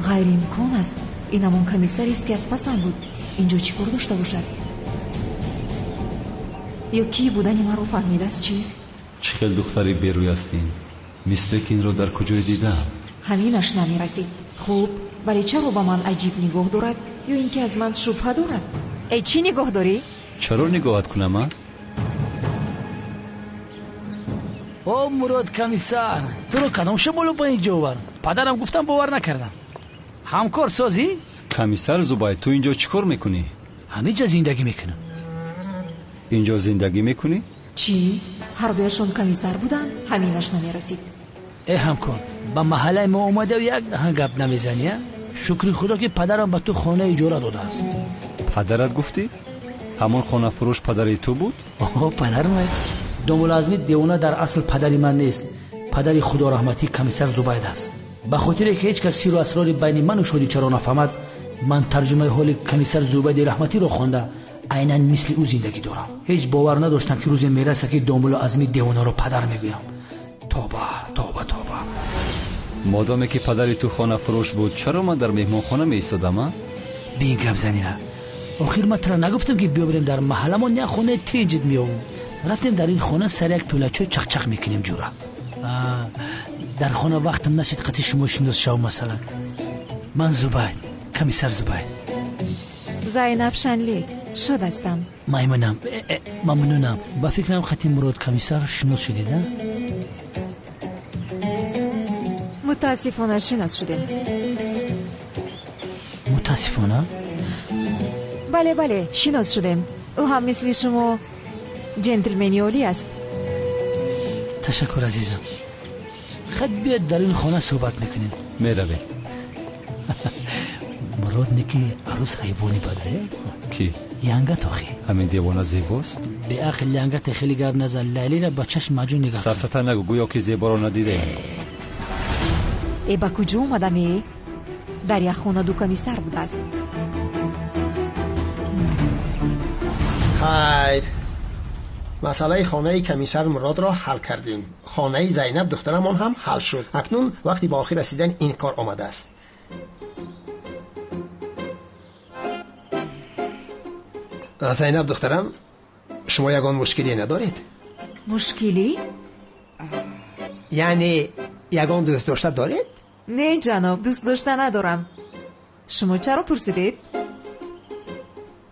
غیرامکان است. این همون کمیسری است که از پسم بود. اینجا چی کار داشته باشد؟ یا کی بودن مرا فهمیده است؟ چی؟ چه دختری بیروی هستین؟ مثل که این رو در کجای دیدم؟ همینش نمیرسید. خوب، ولی چرا با من عجیب نگاه دارد؟ یا اینکه از من شبهه دارد؟ ای چی نگاه داری؟ چرا نگاهت کنم من؟ او مراد کمیسر، تو رو کدام شمالو با اینجا آورد؟ پدرم گفتم باور نکردم. همکار سازی؟ کمیسر زباید، تو اینجا چیکار میکنی؟ همینجا زندگی میکنم. اینجا زندگی میکنی؟ چی؟ هر دویشون کمیسر بودن؟ همینش نمیرسید. ای همکار، با محله ما اومده و یک دهن گپ نمیزنی؟ شکر خدا که پدرم به تو خانه اجاره داده است. پدرت گفتی؟ همون خانه فروش پدر تو بود؟ آها، پدرم. دوملازمی دیوانه در اصل پدری من نیست. پدری خدا رحمتی کمیسر زباید است. به خاطر که هیچ کس سر و اسرار بین من و شادی چرا نفهمد، من ترجمه حال کمیسر زباید رحمتی رو خوانده عیناً مثل او زندگی دارم. هیچ باور نداشتم که روزی میرسه که دوملازمی دیوانه رو پدر میگویم. توبه توبه توبه. مادامی که پدری تو خانه فروش بود، چرا من در مهمان خانه می ایستادم؟ بین گپ زنی نه. آخر من ترا نگفتم که بیا بریم در محله ما نه خونه تیجت میاوم. رفتیم در این خانه سر یک پولچو چخ میکنیم جورا. در خانه وقتم نشد قطع شما شناس شو. مثلا من زباید، کمیسر زباید. زینب شنلی شد هستم. ممنونم. با فکرم خطی مراد کمیسر شناس شدید. متاسفانه شناس شدیم. متاسفانه؟ بله شناس شدیم. او هم مثل شما جنتلمنی عالی است. تشکر عزیزم. خد بیاد در این خانه صحبت میکنیم. میرویم. مراد نکی عروس حیوانی بده؟ کی؟ ینگت آخی. همین دیوانه زیباست؟ به عقل ینگت خیلی گرب نزن. لیلی را با چشم مجون نگاه. سرسته نگو، گویا که زیبا رو ندیده. ای با کجا اومدمی؟ در یک خانه دو کمیسر بوده است. خیر، مسئله خانه کمیسر مراد را حل کردیم. خانه زینب دخترمان هم حل شد. اکنون وقتی با آخر رسیدن این کار آمده است. زینب دخترم، شما یگان مشکلی ندارید؟ مشکلی؟ یعنی یگان دوست داشته دارید؟ نه جناب، دوست داشته ندارم. شما چرا پرسیدید؟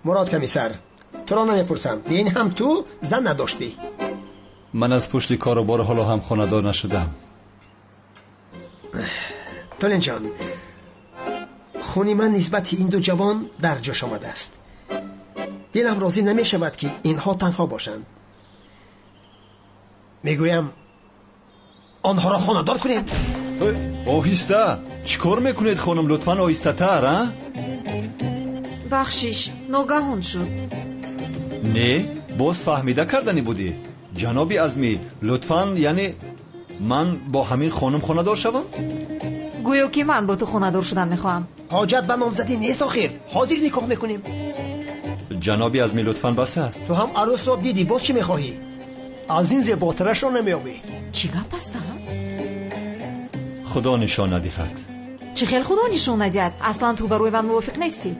مراد کمیسر، تو را نمیپرسم. این هم تو زن نداشتی؟ من از پشت کار و بار حالا هم خاندار نشدم. تولین جان، خونی من نسبت این دو جوان در جاش آمده است. دلم راضی نمی شود که اینها تنها باشند. میگویم آنها را خانه‌دار کنیم. آهسته چیکار میکنید خانم؟ لطفاً آهسته تر. بخشش ناگهان شد. نه، باز فهمیده کردنی بودی. جنابی عزمی، لطفاً، یعنی من با همین خانم خانه‌دار شوم؟ گویا که من با تو خانه‌دار شدن میخواهم. حاجت به نامزدی نیست آخر. حاضر نکاح میکنیم. جنابی عزمی لطفاً بس است. تو هم عروس را دیدی، باز چی میخواهی؟ از این زیباترش را نمیابی. چی گپ است؟ خدا نشان ندهد. چه خیلی خدا نشان ندهد؟ اصلا تو بروی من موافق نیستی.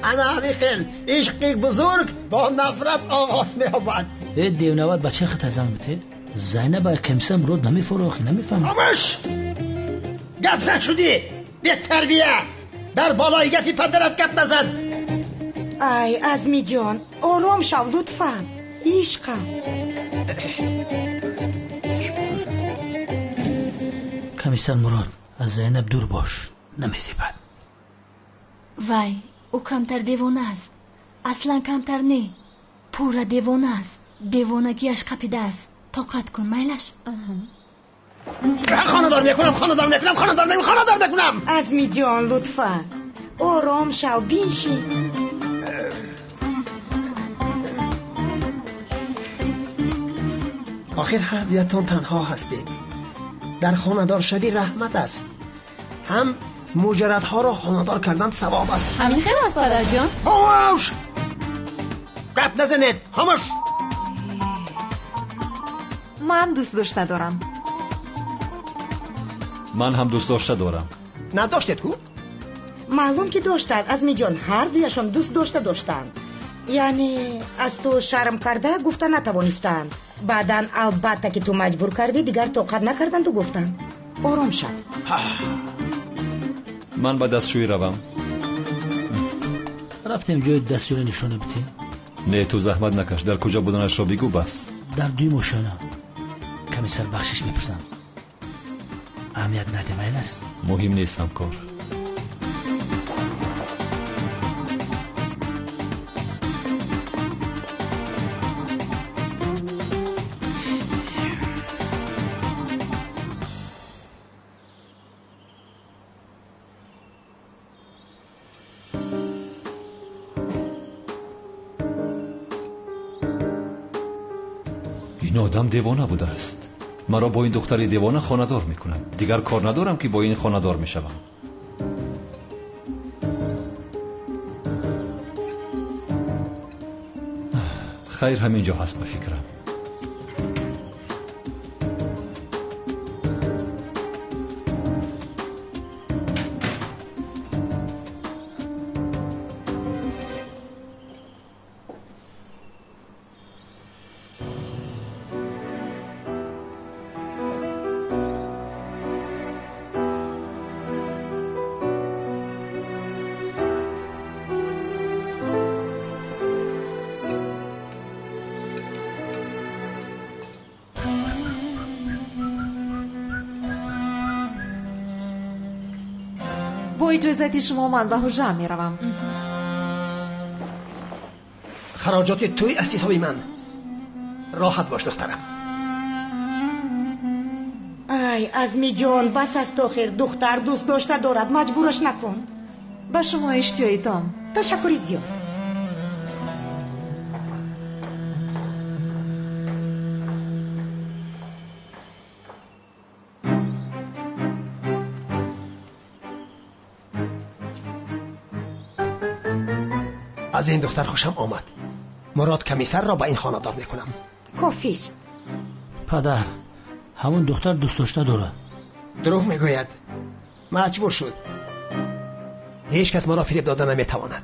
انا همیخیل عشقی بزرگ با نفرت آغاز میابد. دیونوات بچه خط ازم بته. زینب کمیسر مراد نمیفروخی، نمیفهم. خاموش! گپ زن شدی به تربیه. در بالای گپی پدرت گپ نزن. ای عزمی جان، آرام شو لطفا. عشقم. کمیسر مراد، از زینب دور باش، نمیزیبد. وای، او کمتر دیوانه است. اصلا کمتر نه. پورا دیوانه است. دیوانگیش قپیده است. طاقت کن میلش. خانه‌دار میکنم. عزمی جان لطفا آرام شو بینشی. آخر هر دویتان تنها هستید. در خانه‌دار شوی رحمت است. هم مجردها را خانه‌دار کردن ثواب است. همین خیلی است پدر جان. خاموش! گپ نزنید. خاموش! من دوست داشته دارم. من هم دوست داشته دارم. نداشتید کو؟ معلوم که داشتن عزمی جان، هر دویشان دوست داشتند. یعنی از تو شرم کرده گفتن نتوانستند. بعدن البته که تو مجبور کردی دیگر طاقت نکردن تو گفتن. آرام شد. من به دستشویی روم. رفتیم جای دستشویی نشونه بدیم. نه تو زحمت نکش. در کجا بودنش را بگو بس. در دوی ماشینه. کمیسر بخشش میپرسم. اهمیت نده میل است. مهم نیست همکار. این آدم دیوانه بوده است. مرا با این دختر دیوانه خانه‌دار میکند. دیگر کار ندارم که با این خانه‌دار میشوم. خیر همینجا هست به فکرم. با اجازت شما من به حجره می روم. خراجات توی است حساب من. راحت باش دخترم. ای عزمی جان بس است آخر. دختر دوست داشته دارد، مجبورش نکن. به شما اشتیایتم. تشکری زیاد. از این دختر خوشم آمد. مراد کمیسر را به این خانه‌دار میکنم. کافیست. پدر همون دختر دوست داشته داره. دروغ میگوید. مجبور شد. هیچ کس ما را فریب داده نمیتواند.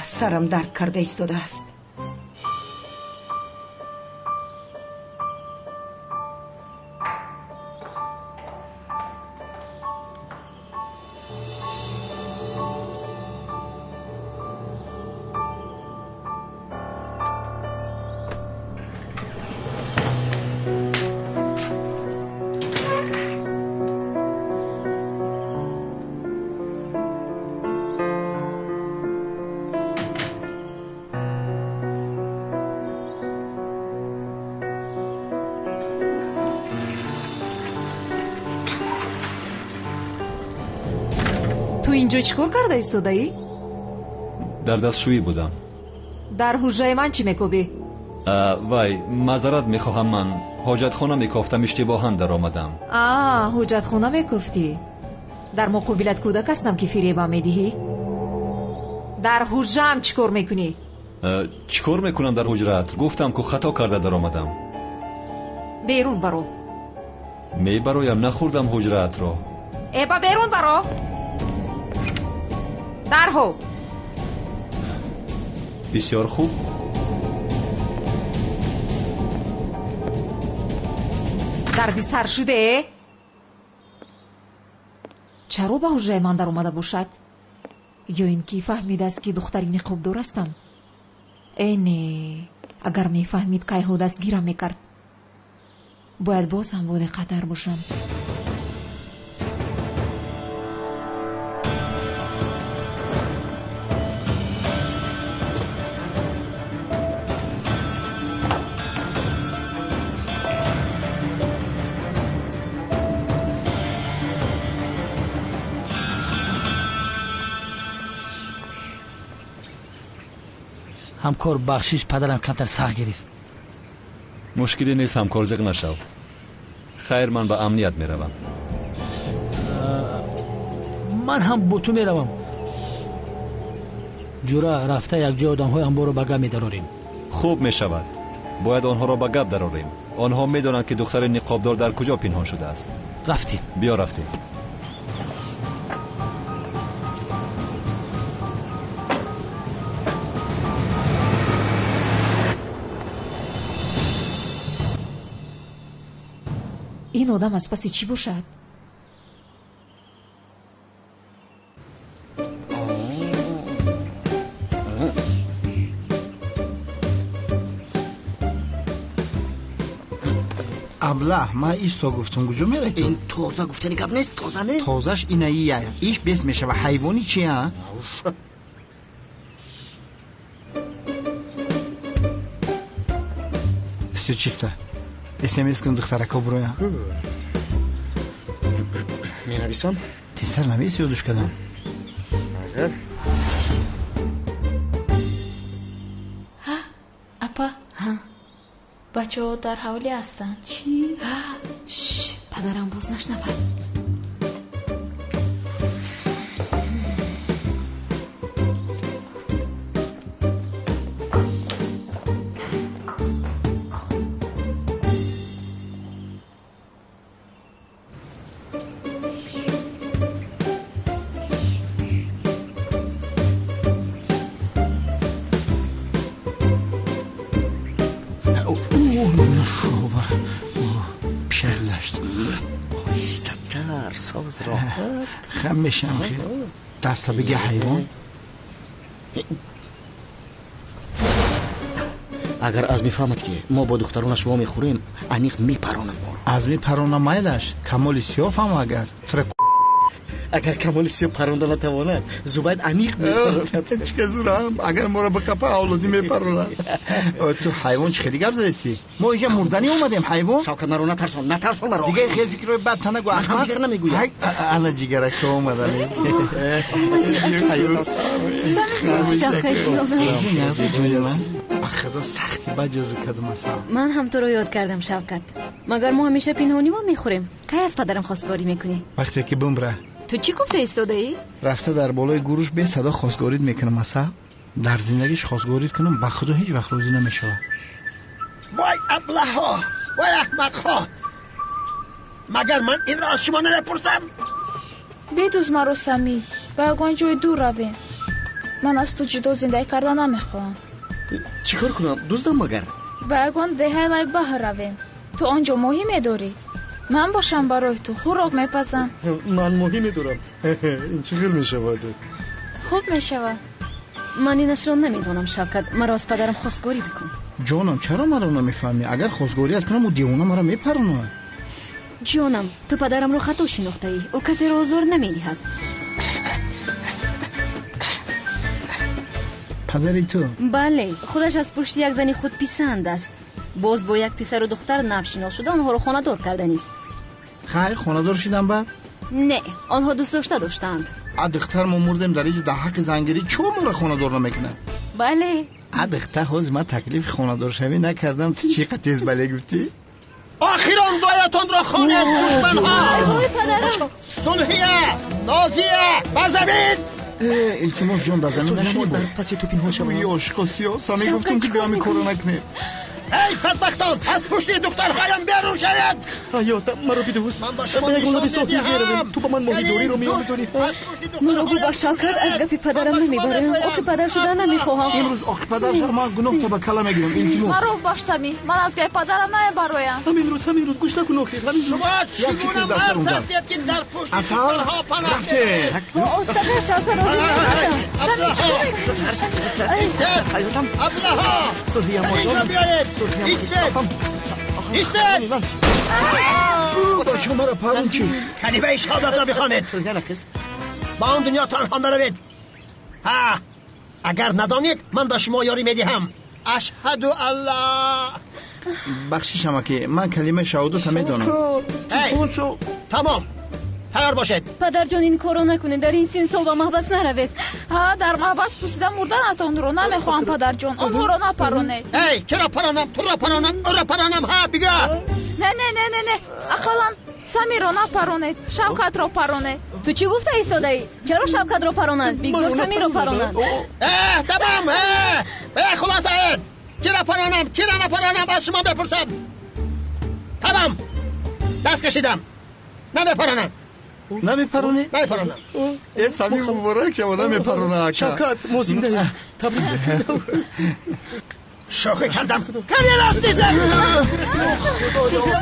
سرم درد کرده ایستاده است. تو اینجا چیکار کرده ایستاده ای؟ در دستشویی بودم. در حجره من چی میکوبی؟ وای معذرت میخواهم. من حاجت خانه میکافتم اشتباها در آمدم. حاجت خانه میکافتی؟ در مقابلت کودک هستم که فریبم میدهی؟ در حجره هم چیکار میکنی؟ چیکار میکنم در حجرت؟ گفتم که خطا کرده در آمدم. بیرون برو. میبرایم نخوردم حجرت را. با بیرون برو. درهو. بسیار خوب. دردی سر شده؟ چرا به حجره من در اومده باشد؟ یا اینکه فهمیده است که دختری نقاب دار هستم؟ اینه اگر میفهمید که ها دستگیرم میکرد. باید باز هم با دقت‌تر باشم. همکار بخشش پدرم کمتر سخت گرفت. مشکلی نیست همکار، زق نشو. خیر، من به امنیت میروم. من هم با تو میروم. جورا رفته یک جای آدم‌های انبار رو به گپ می‌داریم. خوب میشود. باید آنها را به گپ درآوریم. آنها میدانند که دختر نقابدار در کجا پنهان شده است. رفتیم. بیا رفتیم. این آدم از پس چی باشد؟ ابله من ایستا گفتم کجا میره تو؟ این تازه گفتنی گپ نیست، تازه نه. تازهش اینه ایش بیس میشه و حیوانی چیه ها؟ все чисто. SMS کن دخترکا برویا. می نویسم؟ تیسر نویس یادش کردم. اگر اپا بچه ها در حوالی هستن. چی؟ پدرم باز نشنود. خم میشم خیلی دستا بگه حیوان. اگر از میفهمد که ما با دختران شما میخوریم انیق میپراند ما. از میپرانه مایلش کمال سیاف هم اگر کمال سیاف پرانده نتواند زباید انیق میپراند. چه زورم اگر ما را به کپا اولادی میپراند. تو حیوان چه خیلی گپ زدی؟ ما اینجا مردنی اومدیم حیوان. شوکت مرا نترسان مرا. دیگه خیلی فکر رو بد تنگو احمد دیگر نمیگویم. انا جیگرک اومدن. خدا سختی بجازو کردم اصلا. من هم تو رو یاد کردم شوکت. مگر ما همیشه پنهانی ما میخوریم؟ کی از پدرم خواستگاری میکنی؟ وقتی که بمره. تو چی گفته ایستاده ای؟ رفته در بالای گروش به صدا خواستگارید میکنم اصلا. در زندگیش خواستگارید کنم به خدا هیچ وقت روزی نمیشه. وای ابله ها، وای احمق ها، مگر من این را از شما نپرسم؟ بدوز مرا سمی، باید جای دور رویم. من از تو جدا زندگی کردن نمیخوام. چیکار کنم دوستم؟ مگر باید دهه لای بحر رویم. تو آنجا ماهی میداری، من باشم برای تو خوراک میپزم. من ماهی میدارم. این چیکار میشود؟ خوب میشود. من اینش رو نمیدونم شوکت. مرا از پدرم خواستگاری بکن. جانم چرا مرا نمیفهمی؟ اگر خواستگاری کنم و دیوانه مرا میپرونه. جانم تو پدرم رو خطا شناخته ای. او کسی رو آزار نمیدهد. پدری تو؟ بله، خودش از پشت یک زنی خود پیسند است. باز با یک پسر و دختر نفشناس شده آنها رو خانه‌دار کرده نیست. خیلی خانه‌دار شدن بعد؟ نه، آنها دوست داشتند. دختر ما مردیم در اینجا در حق زنگیری چون ما رو خانه‌دار نمیکنه؟ بله. دختر هاز من تکلیف خانه‌دار شوی نکردم. تو چقدر تیز بله گفتی؟ آخیران دایتان را خانه دشمن‌ها. وای پدرم. صلحیه، نازیه، بزمین. التماس جان در زمین نشینی بود. پس تو پینها شما. یا اشکاسیا سمی گفتم که بیامی کارو نکنه. ای بدبختان، از پشت دخترهایم بیرون شوید. حیاتم مرا بدوز. من با شما نشان میدهم. تو با من ماهیداری رو می‌آموزانی. مرا ببخش شوکت، از گپ پدرم نمیبرم. آخه پدر شدن نمیخواهم. امروز آخه پدر شدن من گناه تا به کلا میگیرم. التماس مرا ببخش سمی، من از گپ پدرم نمیبرایم. همین رو گوش نکن آخه. شما چگونه مرد هستید که در پشت دخترها پناه میبرید؟ با استاد شوکت راضی نمیشم. ابله‌ها، صلحیه ما بیایید. ایستید. با شما را پرون چی؟ کلمه شهادت را بخوانید. با آن دنیا تنها نروید. اگر ندانید من به شما یاری میدهم. اشهد الله. بخشیشم که من کلمه شهادت میدانم. تمام. تیار باشید. پدر جان این کارو نکنید، در این سن سال و محبس نروید. ها در محبس پوسیدن مردنتان رو نمیخواهم پدر جان، آنها را نپرانید. ای چرا پرانم؟ تو را پرانم، او را پرانم. ها بگو. نه اقلا سمی را نپرانید، شوکت را پرانید. تو چی گفته ایستاده؟ چرا شوکت را پرانند؟ بگذار سمی را پرانند. تمام. خلاصه کی را پرانم کی را نپرانم از شما بپرسم. تمام دست کشیدم. نمیپرانم. نمیپرونی؟ نمیپرانم. ای سمی مبارک شما نمیپرونه. شوکت موسیم ده تبریک. شوخی کردم. کاری لاست نیستم.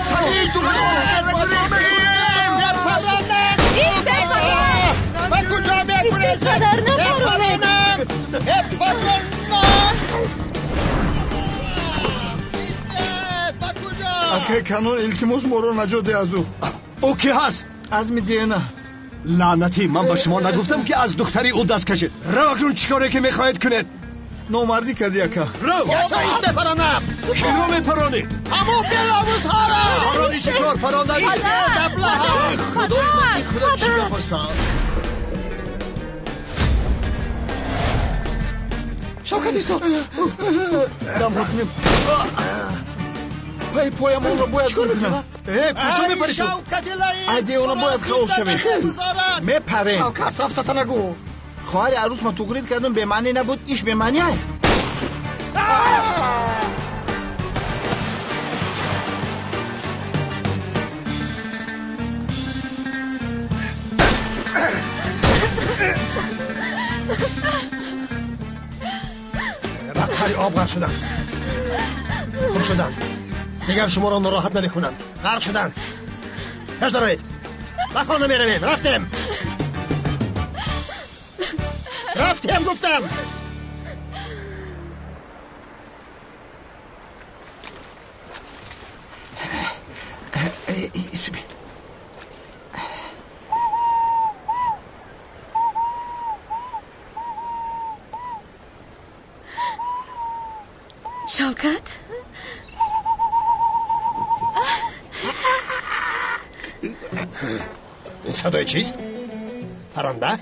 سمی تو با کجا میکنه؟ نپرانم. اکه کانون التماس مورو نجاده از او کی هست؟ از میدینه. لعنتی من با شما نگفتم که از دختری او دست کشید. رو اکنون چیکاره که میخواهید کنید؟ نامردی کردی اکه. رو بپرانم. کی رو میپرانی؟ همون بیلاموز ها را. پرانی شکار پراندگی. دبله ها. خدا چی بپستا؟ شوکت ایستا. دم حکمیم. پایم اون رو باید گل کنم. کجا میپری تو؟ ایده اون رو باید خواب شوی. میپریم. شوکت صفت نگو. خواهر عروس ما تقلید کردم به معنی نبود. ایش به معنی های. بدتری آب غرق شدن. خوب شدن. دیگر شما را ناراحت نمیکنند. غرق شدن. کش دارید. بخوانده میرویم. رفتیم گفتم. شوکت این صدای چیست؟ پرنده؟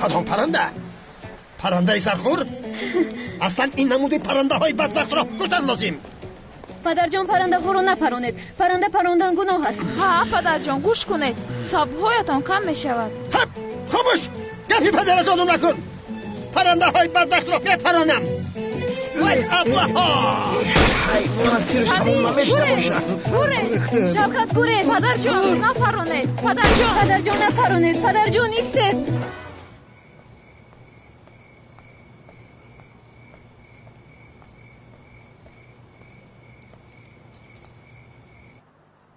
کدام پرنده؟ پرنده سرخور؟ اصلا این نمودی پرنده های بدبخت را کشتن لازم. پدر جان پرنده ها رو نپرانید. پرنده پراندن گناه است. ها پدر جان گوش کنید، ثوابهایتان کم می شود. خاموش. گپی پدر جانو نکن. پرنده های بدبخت را بپرانم. وای الله ها. گوره شوکت گوره. پدر جان نپرانید. پدر جان نپرانید. پدر جان نیستید.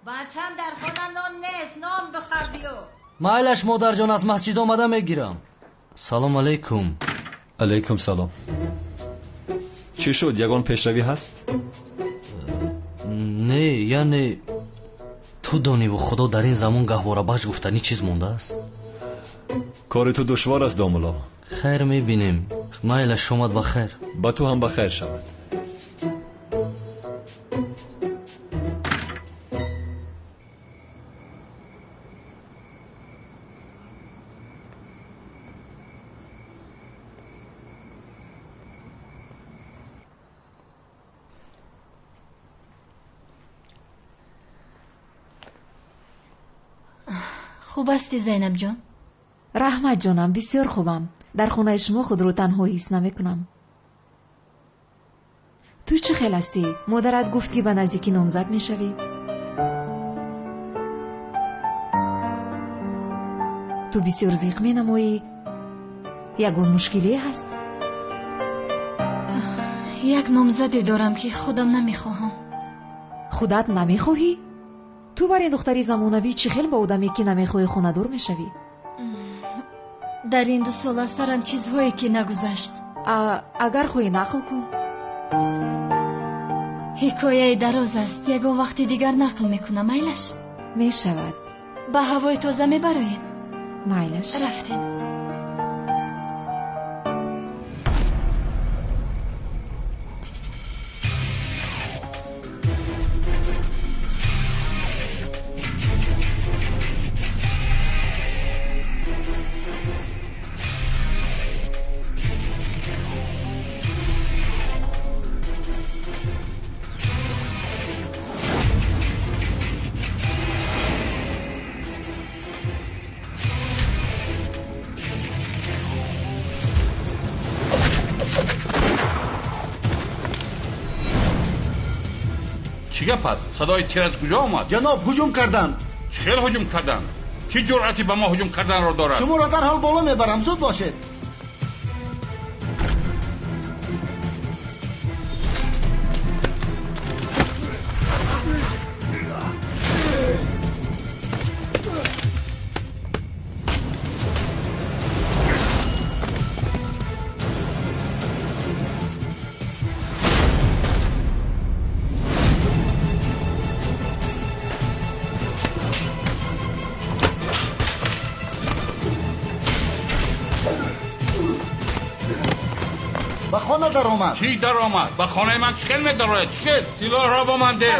بچم در خانه نان نیست، نان بخر بیو. مایلش مادر جان از مسجد آمده میگیرم. سلام علیکم. علیکم سلام. چی شد؟ یگان پیشروی هست؟ نه یعنی تو دانی و خدا در این زمان گهواره باش گفتنی چیز مونده است؟ کار تو دشوار است داملا. خیر میبینیم. مایلش شماد بخیر. با تو هم بخیر شود. خوب هستی زینب جان؟ رحمت جانم بسیار خوبم. در خونه شما خود رو تنها حس نمیکنم. تو چه خیل هستی؟ مادرت گفت که به نزدیکی نامزد میشوی؟ تو بسیار زیق می نمایی. یگون مشکلی هست؟ یک نامزدی دارم که خودم نمیخواهم. خودت نمیخواهی؟ تو برای دختری زمانوی چی خیل با آدمی که نمیخوای خونه دار میشوی؟ در این 2 سال از سرم چیزهایی که نگذشت. اگر خواهی نقل کن. حکایه دراز است. یگو وقتی دیگر نقل میکنم. میلش میشود. به هوای تازه میبریم. میلش رفتیم. چی گپ است؟ صدای تیر از کجا آمد؟ جناب هجوم کردند. چخیل هجوم کردند؟ کی جرأتی به ما هجوم کردن را دارد؟ شما را در حال بالا میبرم، زود باشید. به خانه در آمد. چی در آمد؟ به خانه من چخیل می دارد؟ چخیل سلاح را با من ده.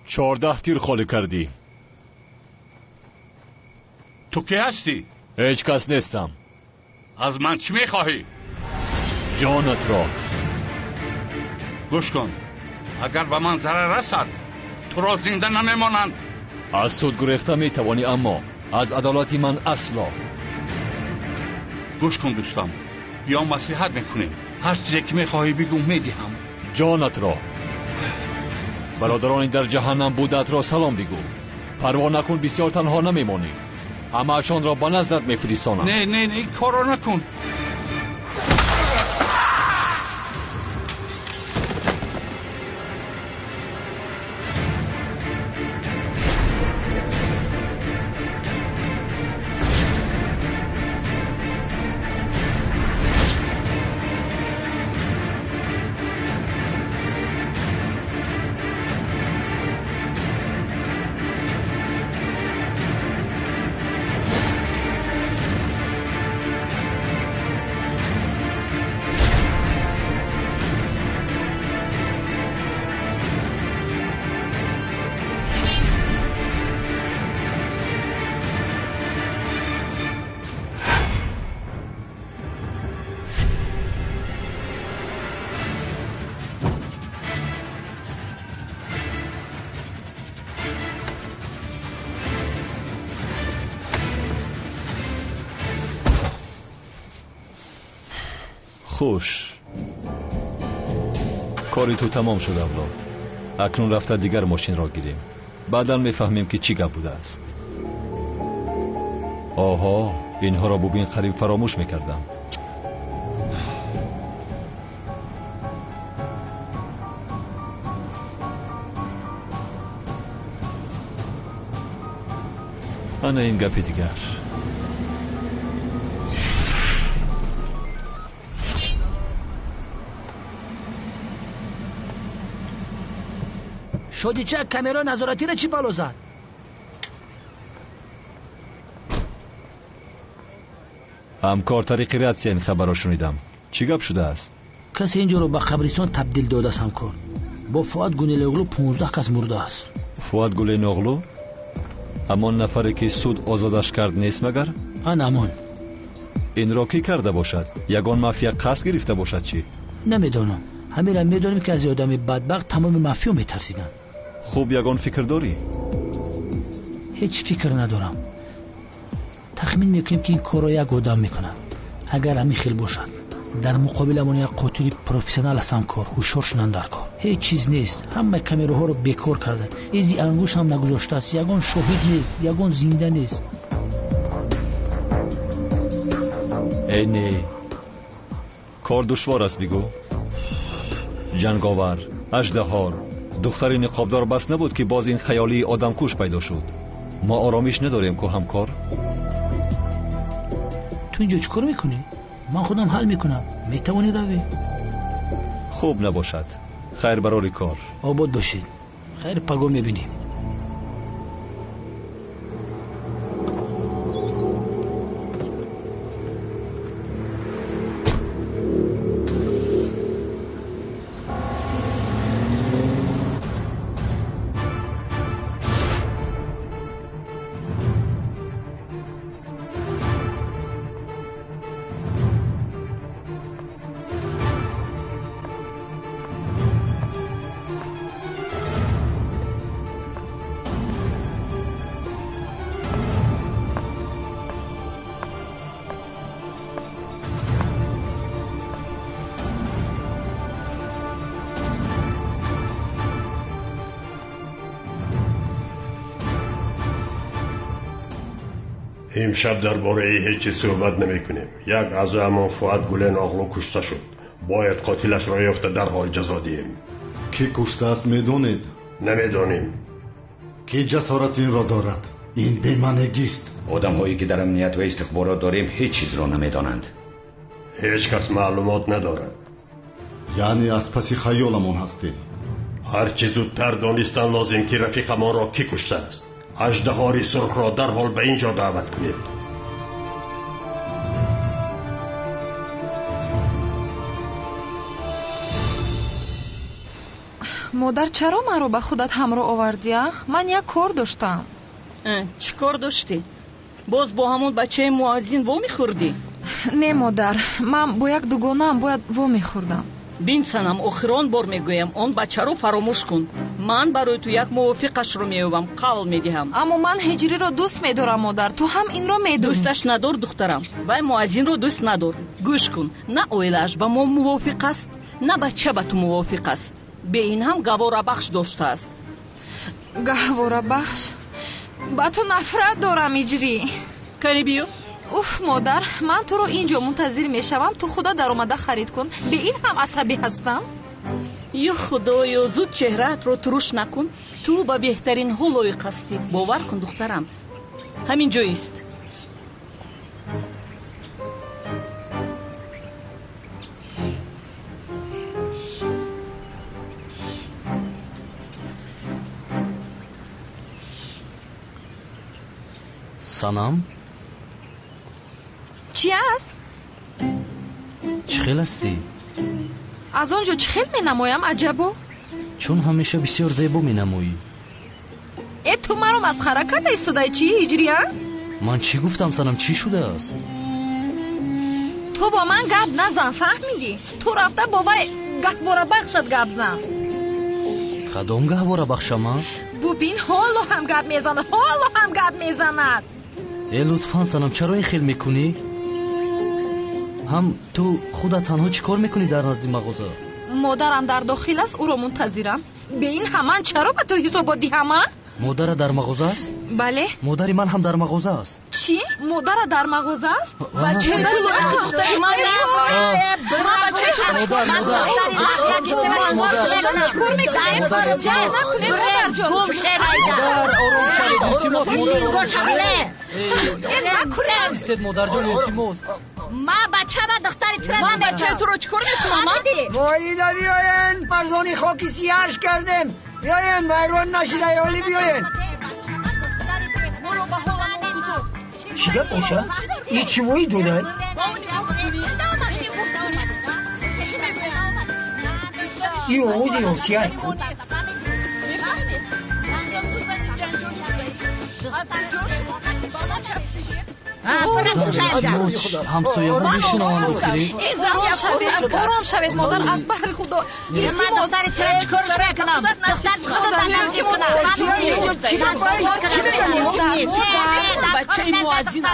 چهارده تیر خالی کردی. تو کی هستی؟ هیچ کس نیستم. از من چی میخواهی؟ جانت را. گوش کن، اگر به من ضرر رسد تو را زنده نمیمانند. از سود گرفته میتوانی، اما از عدالت من اصلا. گوش کن دوستم، یا نصیحت میکنیم، هر چیزی که میخواهی بگو میدهم. جانت را. برادرانی در جهنم بودت را سلام بگو. پروا نکن، بسیار تنها نمیمانی. همه اشان را به نزدت میفرستانم. نه این کار را نکن. خوش. کاری تو تمام شد اولاد. اکنون رفته دیگر ماشین را گیریم. بعدا میفهمیم که چی گپ بوده است. آها، اینها را ببین، قریب فراموش میکردم. انا این گپی دیگر. شدی چه کامرا نظارتی را چی بالو زد؟ همکار طریق رادیو این خبر را شنیدم. چی گپ شده است؟ کسی اینجا رو به قبرستان تبدیل داده است همکار. با فؤاد گونلوغلو 15 کس مرده است. فؤاد گونلوغلو؟ همان نفری که سود آزادش کرد نیست مگر؟ آن همان. این را کی کرده باشد؟ یگان مافیا قصد گرفته باشد چی؟ نمیدانم. همین را میدانیم که از آدم بدبخت تمام مافیا میترسیدن. خوب یگان فکر داری؟ هیچ فکر ندارم. تخمین میکنیم که این کار را یک آدم میکنه. اگر همین خیل باشد در مقابل من یک قاتل پروفسیونال است همکار. هوشیار شدن در کار. هیچ چیز نیست. همه کامراها رو بیکار کردن. ایزی انگوش هم نگذاشته است. یگان شاهد نیست، یگان زنده نیست. اینه کار دشوار است بگو. جنگاور، اژدها، دختری نقابدار بس نبود که باز این خیالی آدم کش پیدا شد. ما آرامش نداریم که همکار. تو اینجا چیکار میکنی؟ من خودم حل میکنم. میتوانی روی؟ خوب نباشد. خیر برای کار. آباد باشید. خیر پگاه میبینیم. امشب درباره هیچ چیز صحبت نمیکنیم. یک اعضایمان فؤاد گلن اغلو کشته شد. باید قاتلش را یافته درحال جزا دهیم. کی کشته است میدونید؟ نمیدانیم. کی جسارت این را دارد؟ این بی‌معنی است. آدم هایی که در امنیت و استخبارات داریم هیچ چیز را نمیدانند. هیچ کس معلومات ندارد. یعنی از پس خیالمان هستید. هر چه زودتر دانستن لازم که رفیق ما را کی کشته است. اژدهای سرخ را در حال به اینجا دعوت کنید. модар чаро маро ба худат ҳамроҳ овардия? ман як кор доштам. чӣ кор доштӣ? боз бо ҳамон бачаи муаззин во мехӯрдӣ? не модар, ман бо як дугонаам бояд во мехӯрдам. бин санам, охирон бор мегӯям, он бачаро фаромӯш кун. ман барои ту як мувофиқашро меёбам, қавл медиҳам. аммо ман ҳиҷриро дӯст медорам модар, ту ҳам инро медонӣ. дӯсташ надор духтарам, вай муаззинро дӯст надор. гӯш кун, на оилааш ба мо мувофиқ аст, на бача ба ту мувофиқ аст. бе ин ҳам гаворабахш доштааст. гаворабахш? ба ту нафрат дорам иҷрӣ. кани биё. уф модар, ман туро инҷо мунтазир мешавам, ту худа даромада харид кун. бе ин ҳам асабӣ ҳастам. ё худоё, зуд чеҳраатро туруш накун. ту ба беҳтарин ҳо лоиқ ҳастӣ. бовар кун духтарам, ҳамин ҷоист. санам чӣ аст? чӣ хел ҳастӣ? аз он ҷо чӣ хел менамоям? аҷабо, чун ҳамеша бисёр зебо менамоӣ. ту маро масхара карда истодаи чӣ ҳиҷрия? ман чӣ гуфтам санам? чӣ шудааст? ту бо ман гап назан, фаҳмидӣ? ту рафта бо вай гаҳворабахшат гап зан. кадом гаҳворабахшама? бубин ҳоло ҳам гап мезанад, ҳоло ҳам гап мезанад. лутфан санам, чаро ин хел мекунӣ? ҳам ту худат танҳо чӣ кор мекунӣ дар назди мағоза? модарам дар дохил аст, ӯро мунтазирам. бе ин ҳаман чаро ба ту ҳисобот диҳама? модара дар мағоза аст? бале. модари ман ҳам дар мағоза аст. чӣ? модара дар мағоза аст? ما بچه با دختری ترد من بچه تو رو چکار میکنم؟ ماییده بیاین، مرزانی خاکی سیاهش کردیم. بیاین مهربان نشید ایالی بیاین. چی گپ باشه؟ این چی مویی دونه؟ این اوزی رو سیاه کن. ҳамсоягон мешинаванд духтирӣ? ором шавед модар, аз баҳри худо. من دختر ترد چکارش بکنم؟ دختر خدا دارم که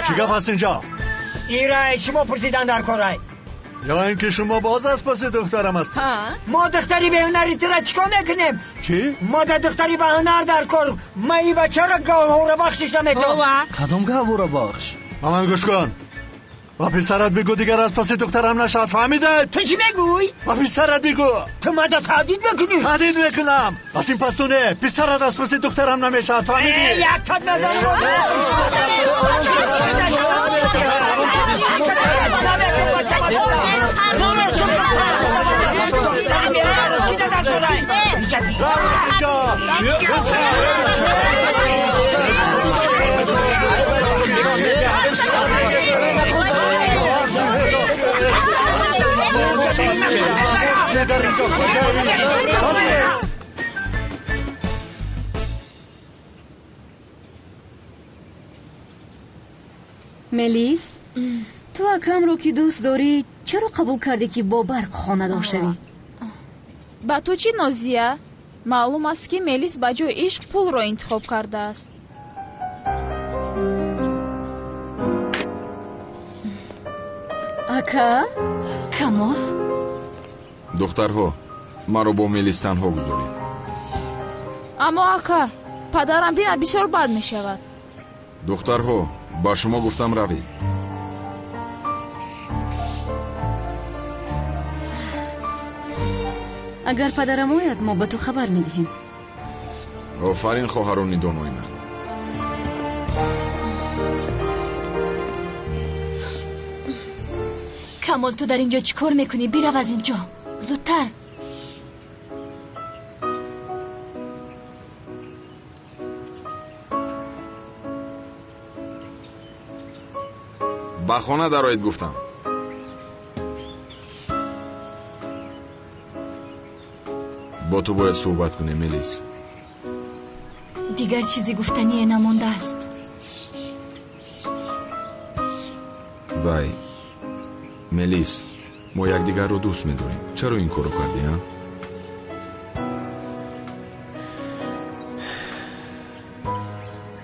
چی گپ هست اینجا؟ این رای شما پرسیدن در کارای یا اینکه شما باز از پس دخترم هستید؟ ما دختری به هنری ترد چکار نکنیم؟ چی؟ ما دختری به هنر در کار. ما این بچه را گاهوره بخشیشم اتو. کدام گاهوره بخش؟ مامان گوش کن. با پسرت بگو دیگر از پس دخترم نشد، فهمیده؟ تو چی بگوی؟ با پسرت بگو. تو مادا تهدید بکنی؟ تهدید میکنم. از این پس تو نه، پسرت از پس دخترم نمیشد، فهمیدی؟ یک تد نزن. ملیس، تو اکرم رو که دوست داری چرا قبول کردی که با برق خانه‌دار شوی؟ با تو چی نازیه؟ معلوم است که ملیس با جای عشق پول رو انتخاب کرده است. اکا؟ کمال؟ دخترها مرا با ملیس تنها گذارید. اما اکا، پدرم بیند بسیار بد می شود. دخترها با شما گفتم روید. اگر پدرم آید ما به تو خبر میدهیم. آفرین خواهران دونوی من. کمال تو در اینجا چیکار میکنی؟ بیرو از اینجا زودتر. با خانه درآیید گفتم. با تو باید صحبت کنیم ملیس. دیگر چیزی گفتنی نمانده است. وای ملیس، ما یکدیگر رو دوست می‌داریم. چرا این کارو کردی ها؟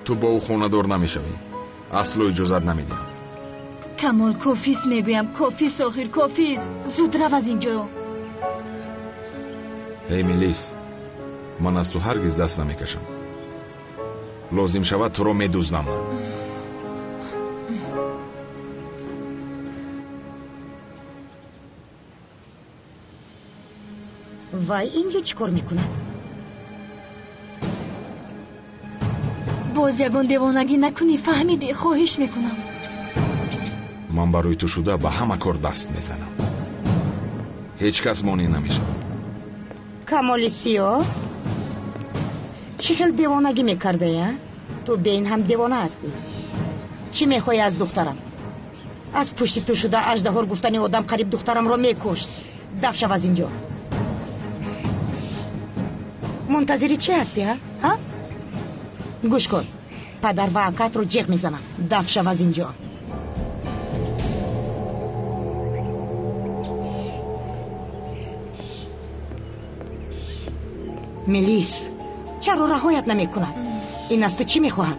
تو با او خانه دار نمیشوی. اصلا اجازت نمیدیم. کمال کافیست میگویم، کافیست آخر کافیست. زود رو از اینجا. ای ملیس، من از تو هرگز دست نمیکشم. لازم شود تو رو میدوزم. وای اینجا چیکار میکند؟ باز یگان دیوانگی نکنی، فهمیدی؟ خواهش میکنم. من برای تو شده به همه کار دست میزنم. هیچ کس مانع نمیشه. کمال سیاه چی خیلی دیوانگی میکرده یا؟ تو بین هم دیوانه هستی. چی میخوای از دخترم؟ از پشت تو شده اژدها گفتنی آدم قریب دخترم رو میکشت. دفع شو از اینجا. منتظری چی هستی ها؟ گوش کن، پدر و عکت رو جیغ میزنم. دفع شو از اینجا. ملیس چرا رهایت نمی کند؟ این از تو چی میخواهد؟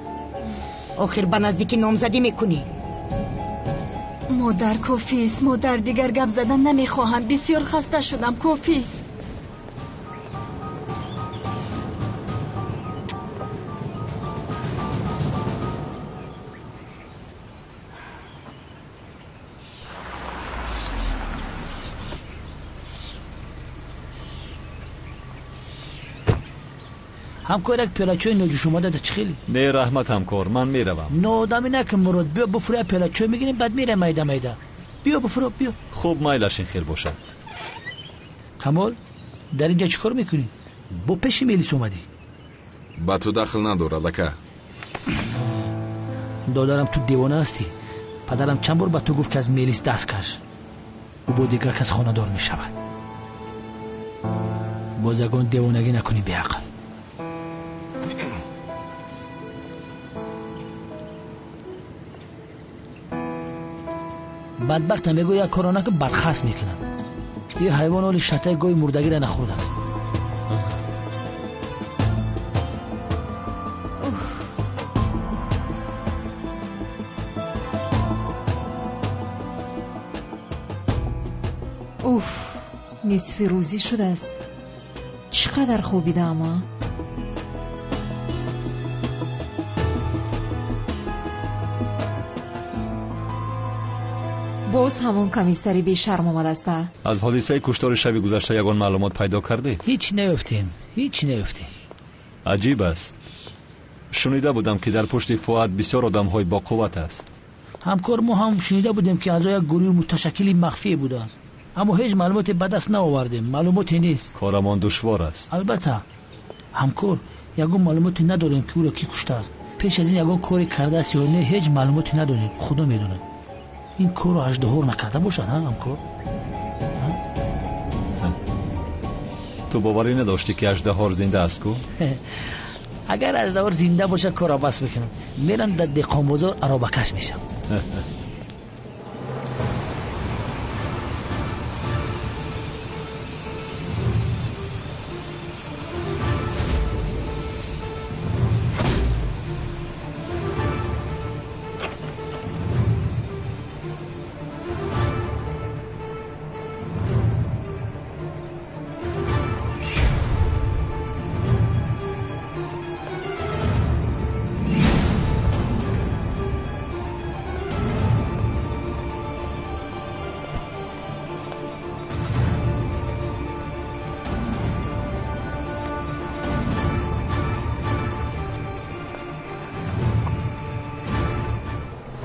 آخر به نزدیکی نامزدی میکنی. مادر کافیست، مادر دیگر گپ زدن نمیخواهم. بسیار خسته شدم. کافیست. همکار یک پیاله چای نوجوش اومده ده. چه خیلی؟ نه رحمت همکار، من میروم. نه آدمی نکن مراد. بیا بفروی پیاله چای میگیریم بعد میره میده میده. بیا بفرو بیا. خوب میلشین خیر باشد. کمال در اینجا چیکار میکنی؟ با پیش ملیس اومدی؟ با تو دخل نداره لکه. دادارم تو دیوانه هستی. پدرم چند بار با تو گفت که از ملیس دست کش. او با دیگر کس خانه دار میشود. باز یگان دیوانگی نکنی بی عقل. بدبخت میگو یک کارانه که برخست میکنن. یه حیوان حالی شتای گوی مردگی را نخورده است. اوف، نصف روزی شده است. چقدر خوابیده اما. باز همون کمیسری بی شرم آمده است. از حادثه کشتار شب گذشته یگان معلومات پیدا کرده؟ هیچ نیفتیم. عجیب است. شنیده بودم که در پشت فؤاد بسیار آدم‌های با قوت است. همکار ما هم شنیده بودیم که از یک گروه متشکلی مخفی بوده است. اما هیچ معلومات به دست نآوردیم. معلوماتی نیست. کارمان دشوار است. البته همکار یگان معلوماتی نداریم که او را کی کشته است. پیش از این یگان کاری کرده است یا نه هیچ معلوماتی نداریم. خدا میدونه. این کار رو اژدها نکرده باشد همکار. تو باوری نداشتی که اژدها زنده است کو؟ اگر اژدها زنده باشه کارا بس میکنم. میرم در دهقان بازار ارابکش میشم.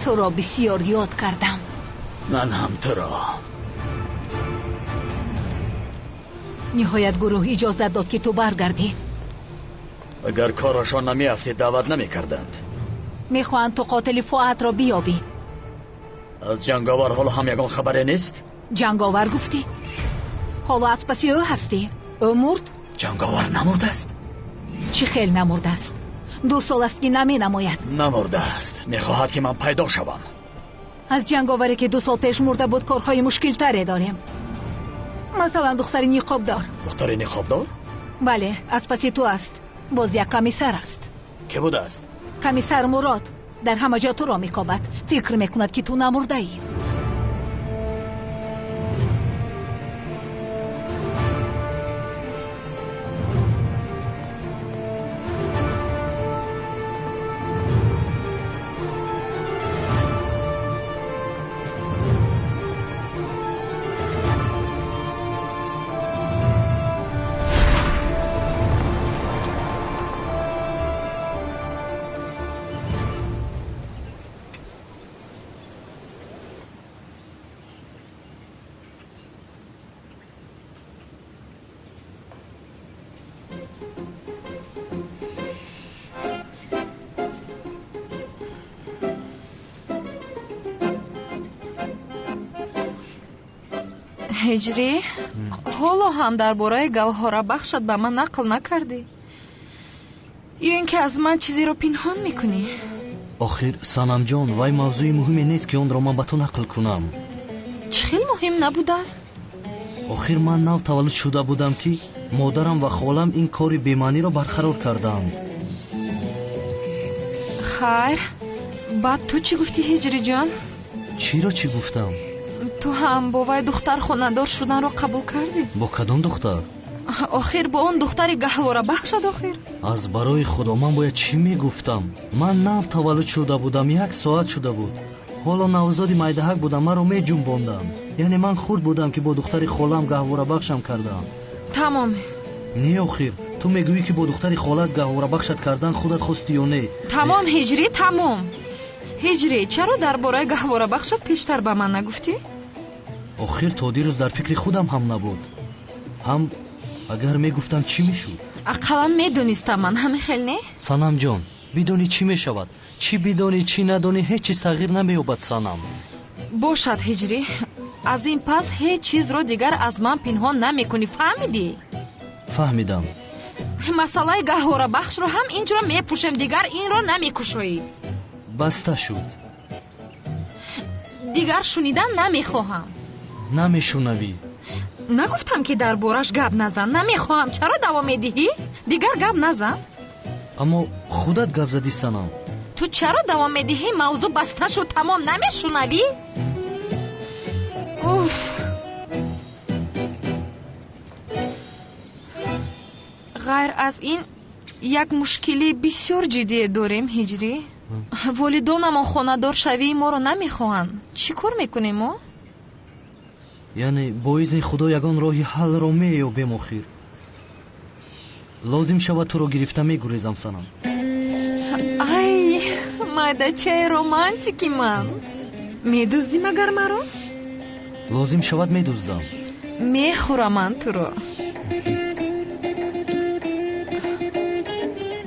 تو را بسیار یاد کردم. من هم تو را. نهایت گروه اجازه داد که تو برگردی. اگر کارشان نمی‌افتی دعوت نمی‌کردند. میخواهند تو قاتل فؤاد را بیابی. از جنگاور حالا هم یگان خبری نیست؟ جنگاور گفتی؟ حالا از پسی او هستی؟ او مرد؟ جنگاور نمرده است. چی خیلی نمرده است؟ 2 سال است که نمی نماید. نمرده است. میخواهد که من پیدا شوم. از جنگاوری که 2 سال پیش مرده بود کارهای مشکل تری داریم. مثلا دختر نقابدار. دختر نقابدار؟ بله، از پسی تو است. باز یک کمیسر است. که بوده است؟ کمیسر مراد. در همه جا تو را میکابد. فکر میکند که تو نمرده ای. ҳиҷрӣ, ҳоло ҳам дар бораи гавҳорабахшат ба ман нақл накардӣ? ё ин ки аз ман чизеро пинҳон мекунӣ? охир санамҷон, вай мавзӯи муҳиме нест ки онро ман ба ту нақл кунам. чӣ хел муҳим набудааст? охир ман нав таваллуд шуда будам ки модарам ва холам ин кори бемаъниро барқарор кардаанд. хайр, баъд ту чӣ гуфтӣ ҳиҷриҷон? чиро чӣ гуфтам? ту ҳам бо вай духтар хонадор шуданро қабул кардӣ? бо кадом духтар? охир бо он духтари гаҳворабахшад. охир аз барои худо ман бояд чӣ мегуфтам? ман нав таваллуд шуда будам, 1 соат шуда буд. ҳоло навзоди майдаҳак будам, маро меҷунбонданд. яъне ман хурд будам ки бо духтари холам гаҳворабахшам кардам. тамом. не охир ту мегӯӣ ки бо духтари холат гаҳворабахшат кардан худат хости ё не? тамом ҳиҷрӣ, тамом. ҳиҷрӣ, чаро дар бораи гаҳворабахшат пештар ба ман нагуфтӣ? охир то дирӯз дар фикри худам ҳам набуд. ҳам агар мегуфтам чӣ мешуд? ақаллан медонистам ман ҳамин хел не? санамҷон, бидонӣ чӣ мешавад? чӣ бидонӣ, чӣ надонӣ, ҳеҷ чиз тағйир намеёбад санам. бошад ҳиҷрӣ, аз ин пас ҳеҷ чизро дигар аз ман пинҳон намекунӣ, фаҳмидӣ? фаҳмидам. масъалаи гаҳворабахшро ҳам инҷо мепӯшем, дигар инро намекушоӣ. баста шуд. дигар шунидан намехоҳам. намешунавӣ. нагуфтам ки дар бораш гап назан. намехоҳам. чаро давом медиҳӣ? дигар гап назан. аммо худат гап задӣ санам. ту чаро давом медиҳӣ? мавзӯъ баста шуд, тамом. намешунавӣ? уф. ғайр аз ин як мушкили бисёр ҷиддие дорем ҳиҷрӣ. волидонамон хонадор шавии моро намехоҳанд. чӣ кор мекунем мо? яъне бо изни худо ягон роҳи ҳаллро меёбем. охир лозим шавад туро гирифта мегурезам санам. ай майдачаи романтики ман. медуздӣ магар маро? лозим шавад медуздам. мехӯраман туро.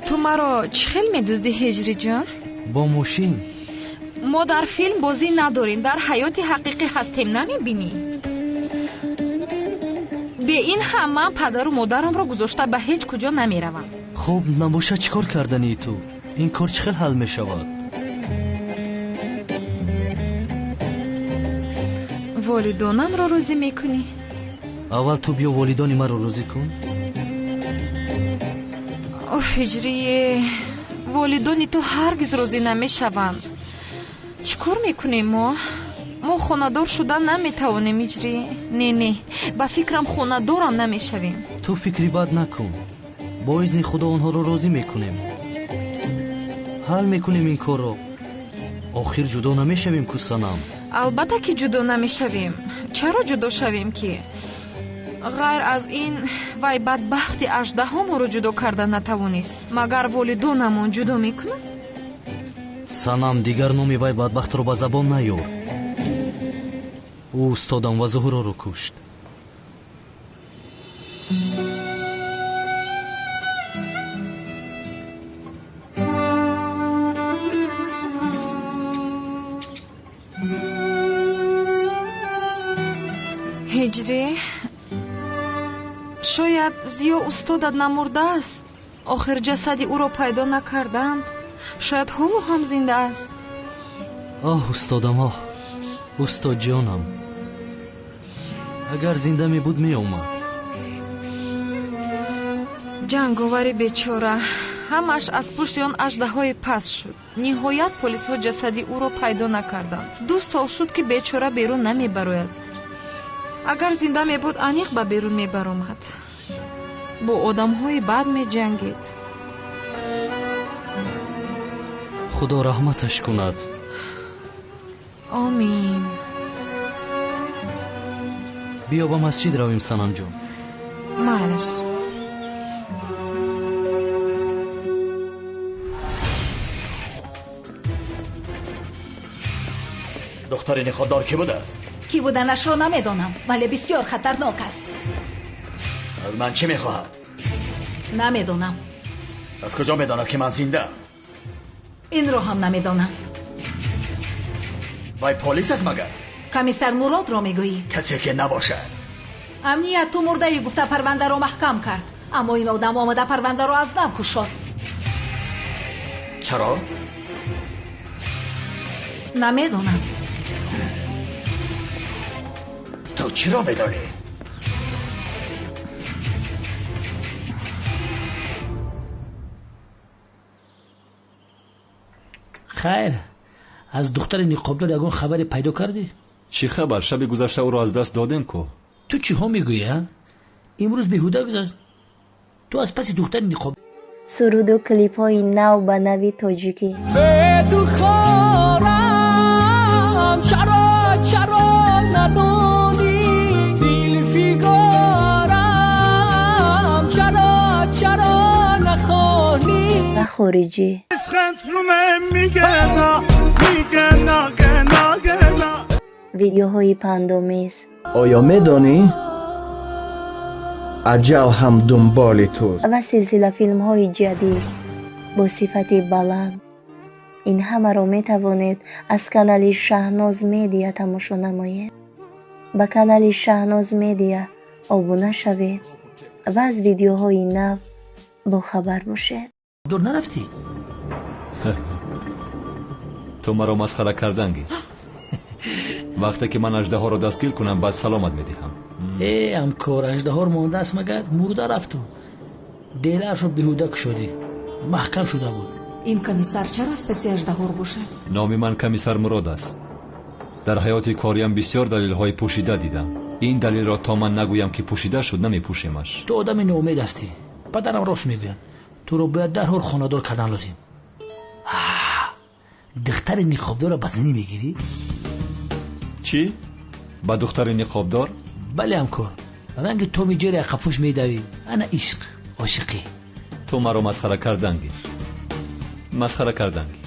ту маро чӣ хел медуздӣ ҳиҷриҷон? бо мошин. мо дар филм бозӣ надорем, дар ҳаёти ҳақиқӣ ҳастем, намебинӣ? бе ин ҳам ман падару модарамро гузошта ба ҳеҷ куҷо намеравам. хуб набоша чӣ кор карданӣ ту? ин кор чӣ хел ҳал мешавад? волидонамро розӣ мекунӣ? аввал ту биё волидони маро розӣ кун. оҳ ҳиҷрие, волидони ту ҳаргиз розӣ намешаванд. чӣ кор мекунем мо? мо хонадор шудан наметавонем ҳиҷрӣ. не, ба фикрам хонадорам намешавем. ту фикри бад накун. бо изни худо онҳоро розӣ мекунем. ҳал мекунем ин корро. охир ҷудо намешавем ку санам? албатта ки ҷудо намешавем. чаро ҷудо шавем ки? ғайр аз ин вай бадбахти 18 моро ҷудо карда натавонист. магар волидонамон ҷудо мекунад? санам, дигар номи вай бадбахтро ба забон наёр. ӯ устодам ва зуҳуроро кушт. ҳиҷрӣ, шояд зиё устодат намурдааст. охир ҷасади ӯро пайдо накарданд. шояд ҳоло ҳам зинда аст. оҳ устодам, оҳ устодҷонам, агар зинда мебуд меомад. ҷанговари бечора, ҳамаш аз пушти он аждаҳои паст шуд. ниҳоят полисҳо ҷасади ӯро пайдо накарданд. 2 сол шуд ки бечора берун намебарояд. агар зинда мебуд аниқ ба берун мебаромад. бо одамҳои бад меҷангид. худо раҳматаш кунад. омин. биё ба масҷид равем санамҷон. майлаш. духтари ниқобдор ки будааст? ки буданашро намедонам, вале бисёр хатарнок аст. аз ман чӣ мехоҳад? намедонам. аз куҷо медонад ки ман зиндаам? инро ҳам намедонам. вай полис аст магар? комиссар муродро мегӯӣ? касе ки набошад. амният ту мурдаӣ гуфта парвандаро маҳкам кард, аммо ин одам омада парвандаро аз нав кушод. чаро? намедонам. ту чиро медонӣ? хайр, аз духтари ниқобдор ягон хабаре пайдо кардӣ? чӣ хабар? шаби гузашта ӯро аз даст додем ку. ту чиҳо мегӯӣ? имрӯз беҳуда гузашт. ту аз паси духтари ниқоб. суруду клипҳои нав ба нави тоҷикӣ. бедухорам чаро чаро надонӣ дилфигарам чаро чаро нахонӣ. و خارجی ویدیوهای پندآمیز. آیا میدانی؟ اجل هم دنبال توست. و سلسله فیلم های جدید با صفت بلند. این همه را می توانید از کانال شهناز میدیا تماشا نمایید. با کانال شهناز میدیا ابونه شوید و از ویدیوهای نو با خبر باشید. دور نرفتی؟ تو مرا مسخره کردنگی. وقتی که من اژدها را دستگیر کنم بعد سلامت میدهم. همکار اژدها مانده است مگر؟ مرده رفت. دلش رو بیهوده کشیدی. محکم شده بود. این کمیسر چرا از پس اژدها رو باشد؟ نام من کمیسر مراد است. در حیات کاریم بسیار دلیل‌های پوشیده دیدم. این دلیل را تا من نگویم که پوشیده شد نمیپوشیمش. تو آدم ناامید هستی. پدرم راست میگوید. تو رو باید درحال خانه‌دار کردن لازم. دختر نقابدار را بزنی میگیری؟ چی؟ با دختر نقابدار؟ بله همکار. رنگ تو میجری اقفوش میدوی. انا عشق عاشقی. تو مرا مسخره کردنگیر. مسخره کردنگیر.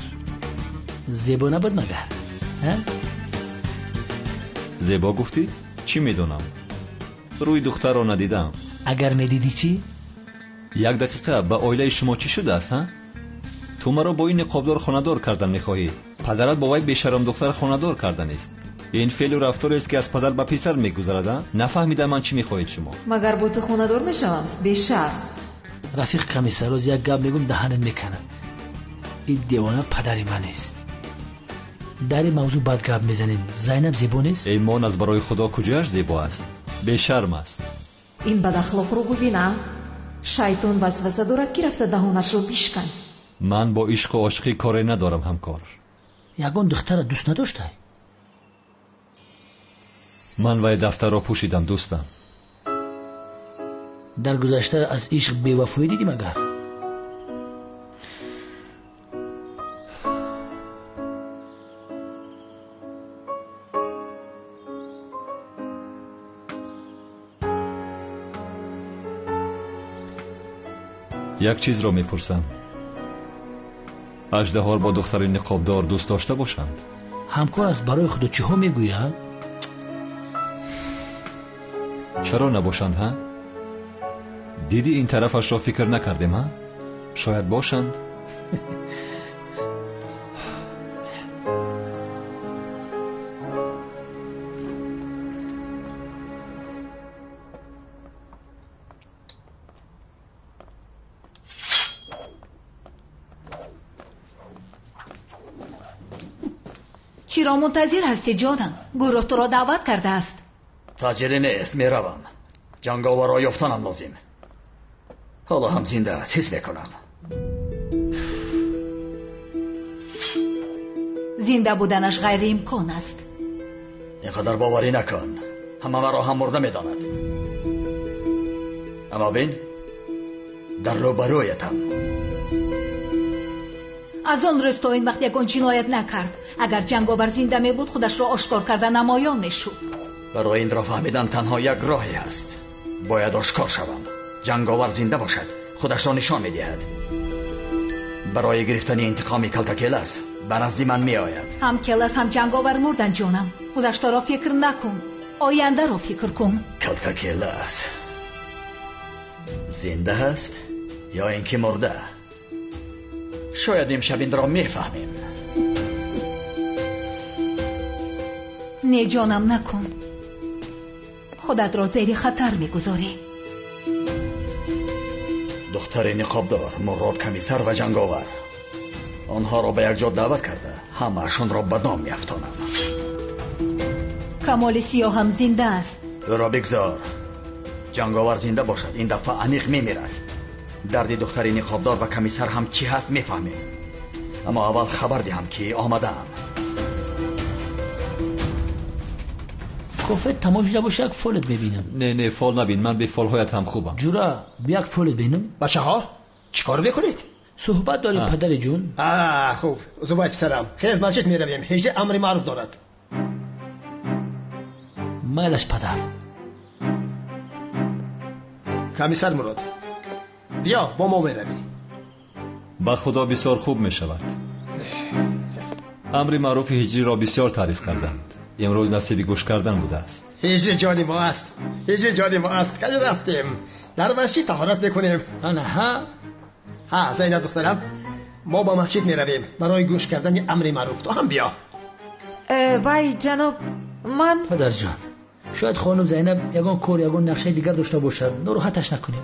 زیبا نبود مگر؟ زیبا گفتی؟ چی میدونم؟ روی دختر را ندیدم. اگر میدیدی چی؟ یک دقیقه به اویله شما چی شده است؟ تو مرا با این نقابدار خانه‌دار کردن میخواهی؟ پدرت با وی بیشرم دختر خانه‌دار کردن است. این فعل و رفتاری است که از پدر به پسر میگذرد. نفهمیدم من چی میخواهید شما؟ مگر با تو خانه‌دار میشوم؟ بیشرم. رفیق کمیسر روز یک گپ میگم دهنت میکنه. این دیوانه پدری من است. در این موضوع بد گپ میزنیم. زینب زیبا نیست؟ ایمان از برای خدا کجاش زیبا است؟ بیشرم است. این بد اخلاق رو ببینم. شیطان وسوسه دارد که رفته دهانش رو بیشکن. من با عشق و عاشقی کاری ندارم همکار. یگان دختر دوست نداشته؟ من وی دفتر را پوشیدم دوستم. در گذشته از عشق بی‌وفایی دیدی مگر؟ یک چیز را میپرسم. اژدها با دختر نقابدار دوست داشته باشند؟ همکار است برای خود چی ها میگوید؟ چرا نباشند ها؟ دیدی این طرفش را فکر نکردیم ها؟ شاید باشند. چرا منتظر هستی جانم؟ گروه تو را دعوت کرده است. تاجری نیست، میروم. جنگاور را یافتنم لازم. حالا هم زنده است، حس میکنم. زنده بودنش غیر امکان است. اینقدر باوری نکن. همه مرا هم مرده میداند. اما بین در روبرویتم. از آن روز تا این وقت یکان جنایت نکرد. اگر جنگاور زنده می بود خودش را آشکار کرده نمایان میشد. برای این را فهمیدن تنها یک راهی است. باید آشکار شوم. جنگاور زنده باشد خودش را نشان میدهد. برای گرفتن انتقام کلتکیلس به نزد من میآید. هم کلس هم جنگاور مردن جانم. خودش را فکر نکن. آینده را فکر کن. کلتکیلس زنده است یا اینکه مرده؟ شاید امشب این را میفهمیم. نه جانم نکن. خودت را زیر خطر میگذاری. دختر نقابدار، مراد کمیسر و جنگاور آنها را به یک جا دعوت کرده همه‌شان را بدنام می‌افتانم. کمال سیاه هم زنده است. او را بگذار. جنگاور زنده باشد این دفعه عمیق میمیرد. درد دختر نقابدار و کمیسر هم چی هست میفهمیم. اما اول خبر دهم که آمدم. کافه تمام شده باشه یک فالت ببینم. نه فال نبین، من به فالهایت هم خوبم. جورا بیا یک فالت ببینم. بچه ها چیکار میکنید؟ صحبت داریم پدر جون. خوب زبای پسرم خیلی از مسجد میرویم. هجده امر معروف دارد. مالش پدر. کمیسر مراد بیا با ما میرویم. با خدا بسیار خوب میشود. امر معروف هجری را بسیار تعریف کردند. امروز نصیب گوش کردن بوده است. هجری جانی ما است. هجری جانی ما است. کجا رفتیم؟ در مسجد طهارت میکنیم. ها زینب دخترم ما با مسجد میرویم برای گوش کردن امر معروف. تو هم بیا. وای جناب من پدر جان شاید خانم زینب یگان کار یگان نقشه دیگر داشته باشد. ناراحتش نکنیم.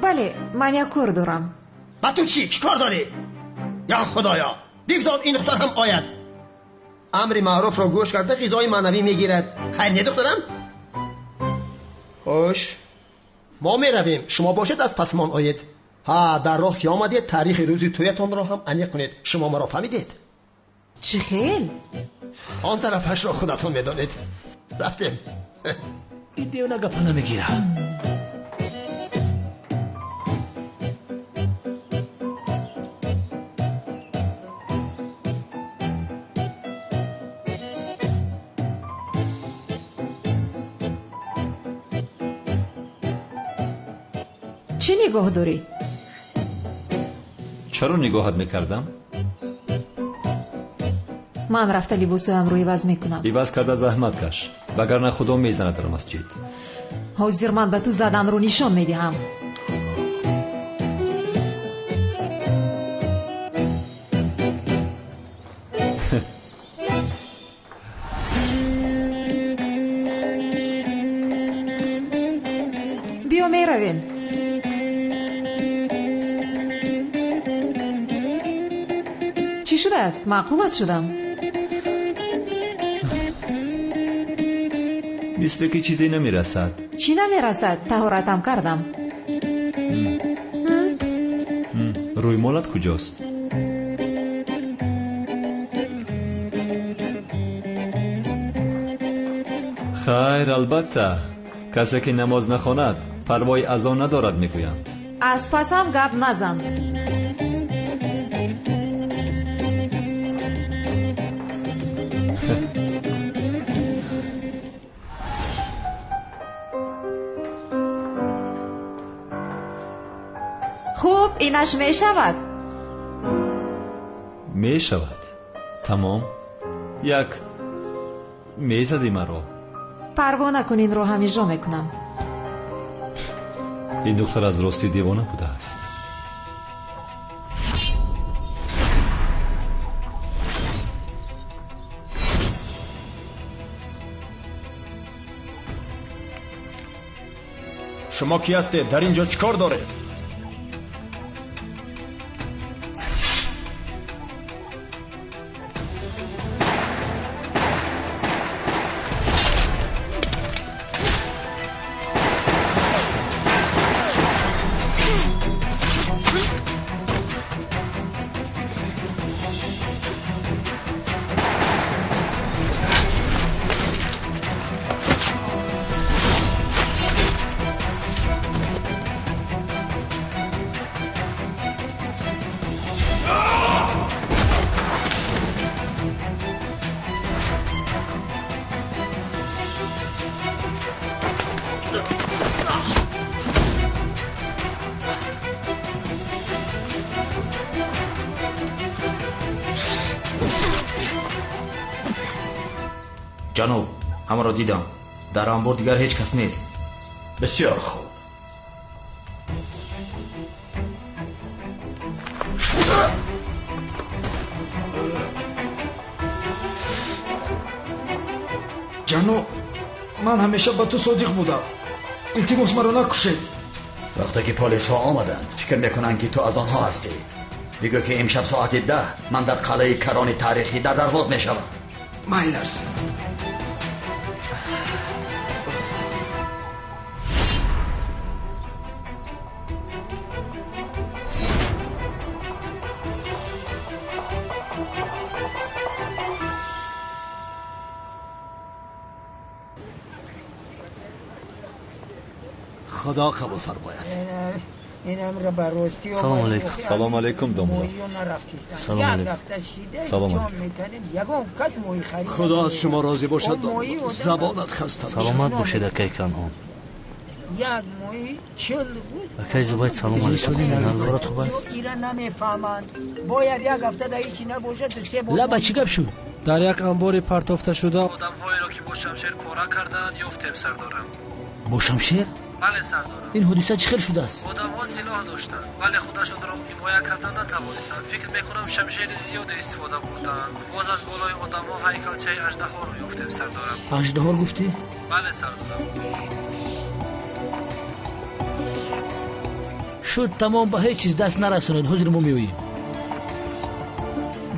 بله من یک کار دارم. با تو چی کار داری؟ یا خدایا بگذار این دختر هم آید. امر معروف را گوش کرده غذای معنوی میگیرد. خیر نه دخترم؟ خوش ما میرویم. شما باشید از پسمان آید. در راه که آمدید تاریخ روزی تویتان را هم عمیق کنید. شما مرا فهمیدید؟ چه خیل؟ آن طرفش را خودتون میدانید. رفتیم. این دیونه گپا نمیگیره. چی نگاه داری؟ چرا نگاهت میکردم؟ من رفته لباس امروی عوض میکنم. عوض کرده زحمت کش وگرنه خدا میزنه در مسجد. حاضر من به تو زدن رو نشان میدهم. بیا میرویم. چی شده است؟ معقولت شدم. مثل که چیزی نمیرسد. چی نمیرسد؟ طهارتم کردم. روی مالت کجاست؟ خیر البته کسی که نماز نخواند پروای از آن ندارد میگویند. از پسم گپ نزن. خوب اینش می شود. мешавад. тамом як мезади маро. парво накунин, ро ҳамежо мекунам. ин духтар аз ростӣ девона будааст. шумо ки ҳастед? дар ин ҷо чӣ кор доред? جناب، همه را دیدم. در انبار دیگر هیچ کس نیست. بسیار خوب. جناب، من همیشه با تو صادق بودم. التماس مرا نکشید. وقتی که پلیس ها آمدند فکر میکنند که تو از آنها هستی. بگو که امشب ساعت 10 من در قلعه کران تاریخی در درواز میشوم. مایل است. خدا قبول فرماید. اینم را براستی. سلام علیکم. سلام علیکم دوملا. سلام علیکم. سلام علیکم. خدا از شما راضی باشد. زبانت خسته باشد. سلامت باشید اکای کنعان. یک موی 40 بود. اکای زباید سلام علیکم. نظرت خوب است؟ ایران نمیفهمند. باید یک هفته در هیچی نباشد. لبا چی گپ شد؟ در یک انبار پرتافته شده آدم‌هایی را که با شمشیر پاره کردند یافتیم سردارم. با شمشیر؟ بله سردارم. این حادثه چه خیلی شده است؟ آدم‌ها سلاح داشتند ولی خودشان را حمایت کردن نتوانستند. فکر می‌کنم شمشیر زیاد استفاده بردند. باز از بالای آدم‌ها هیکلچه اژدها را یافتیم سردارم. اژدها گفتی؟ بله سردارم. شد تمام به هیچ چیز دست نرساند. حاضر ما می‌آییم.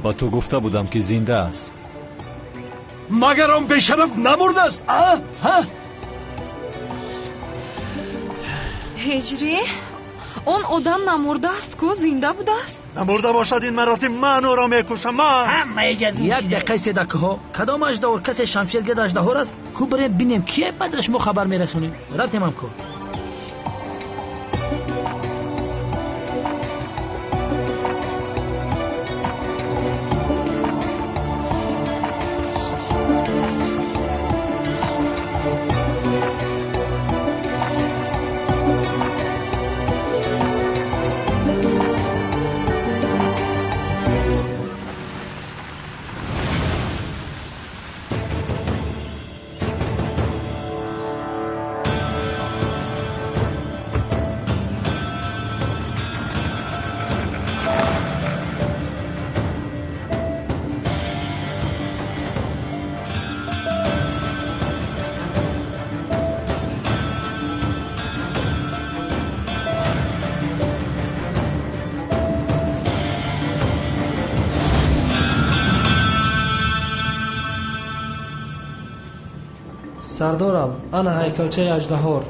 با تو گفته بودم که زنده است. مگر آن بی‌شرف نمرده است؟ هجری اون آدم نمرده است کو زنده بوده است؟ نمرده باشد این مراتب من او را میکشم. من همه اجازه یک دقیقه سه دقیقه ها کدام اژدها کسی شمشیر گرد اژدها است کو بریم ببینیم کی بعدش ما خبر میرسونیم. رفتیم هم کو. سردارم انا هیکلچه اژدها.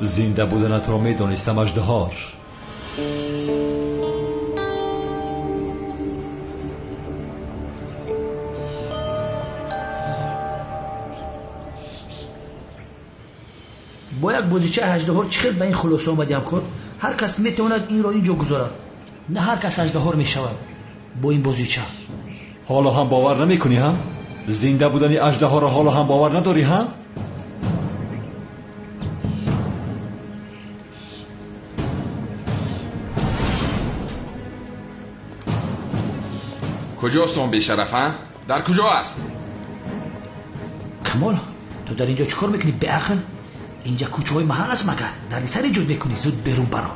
زنده بودنت را میدانستم اژدها. با یک بودجه اژدها چقدر به این خلاصه آمدیم کن. هر کس میتواند این را اینجا گذارد. نه هر کس اژدها میشود با این بازیچه. حالا هم باور نمیکنی ها؟ زنده بودن اژدها را حالا هم باور نداری ها؟ کجاست اون بیشرف ها؟ در کجا است؟ کمال تو در اینجا چیکار میکنی به عقل؟ اینجا کوچه های محل است مگر؟ در سر ایجاد میکنی زود بیرون برو.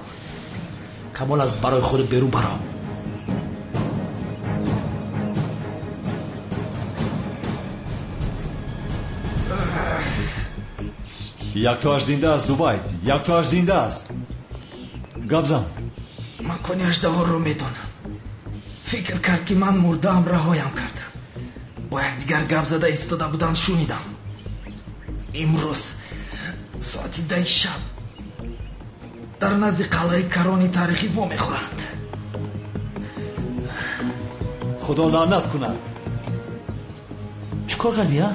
کمال از برای خود بیرون برو. یک تاش زنده است زبید، یک تاش زنده است. گبزم من کنی اژدها رو میدونم. فکر کرد که من مردم رهایم کرد. با یک دیگر گپ زده ایستاده بودن شنیدم. امروز ساعت 10 شب در نزد قلعه کرانی تاریخی وا میخورند. خدا لعنت کند. چیکار کردی ها؟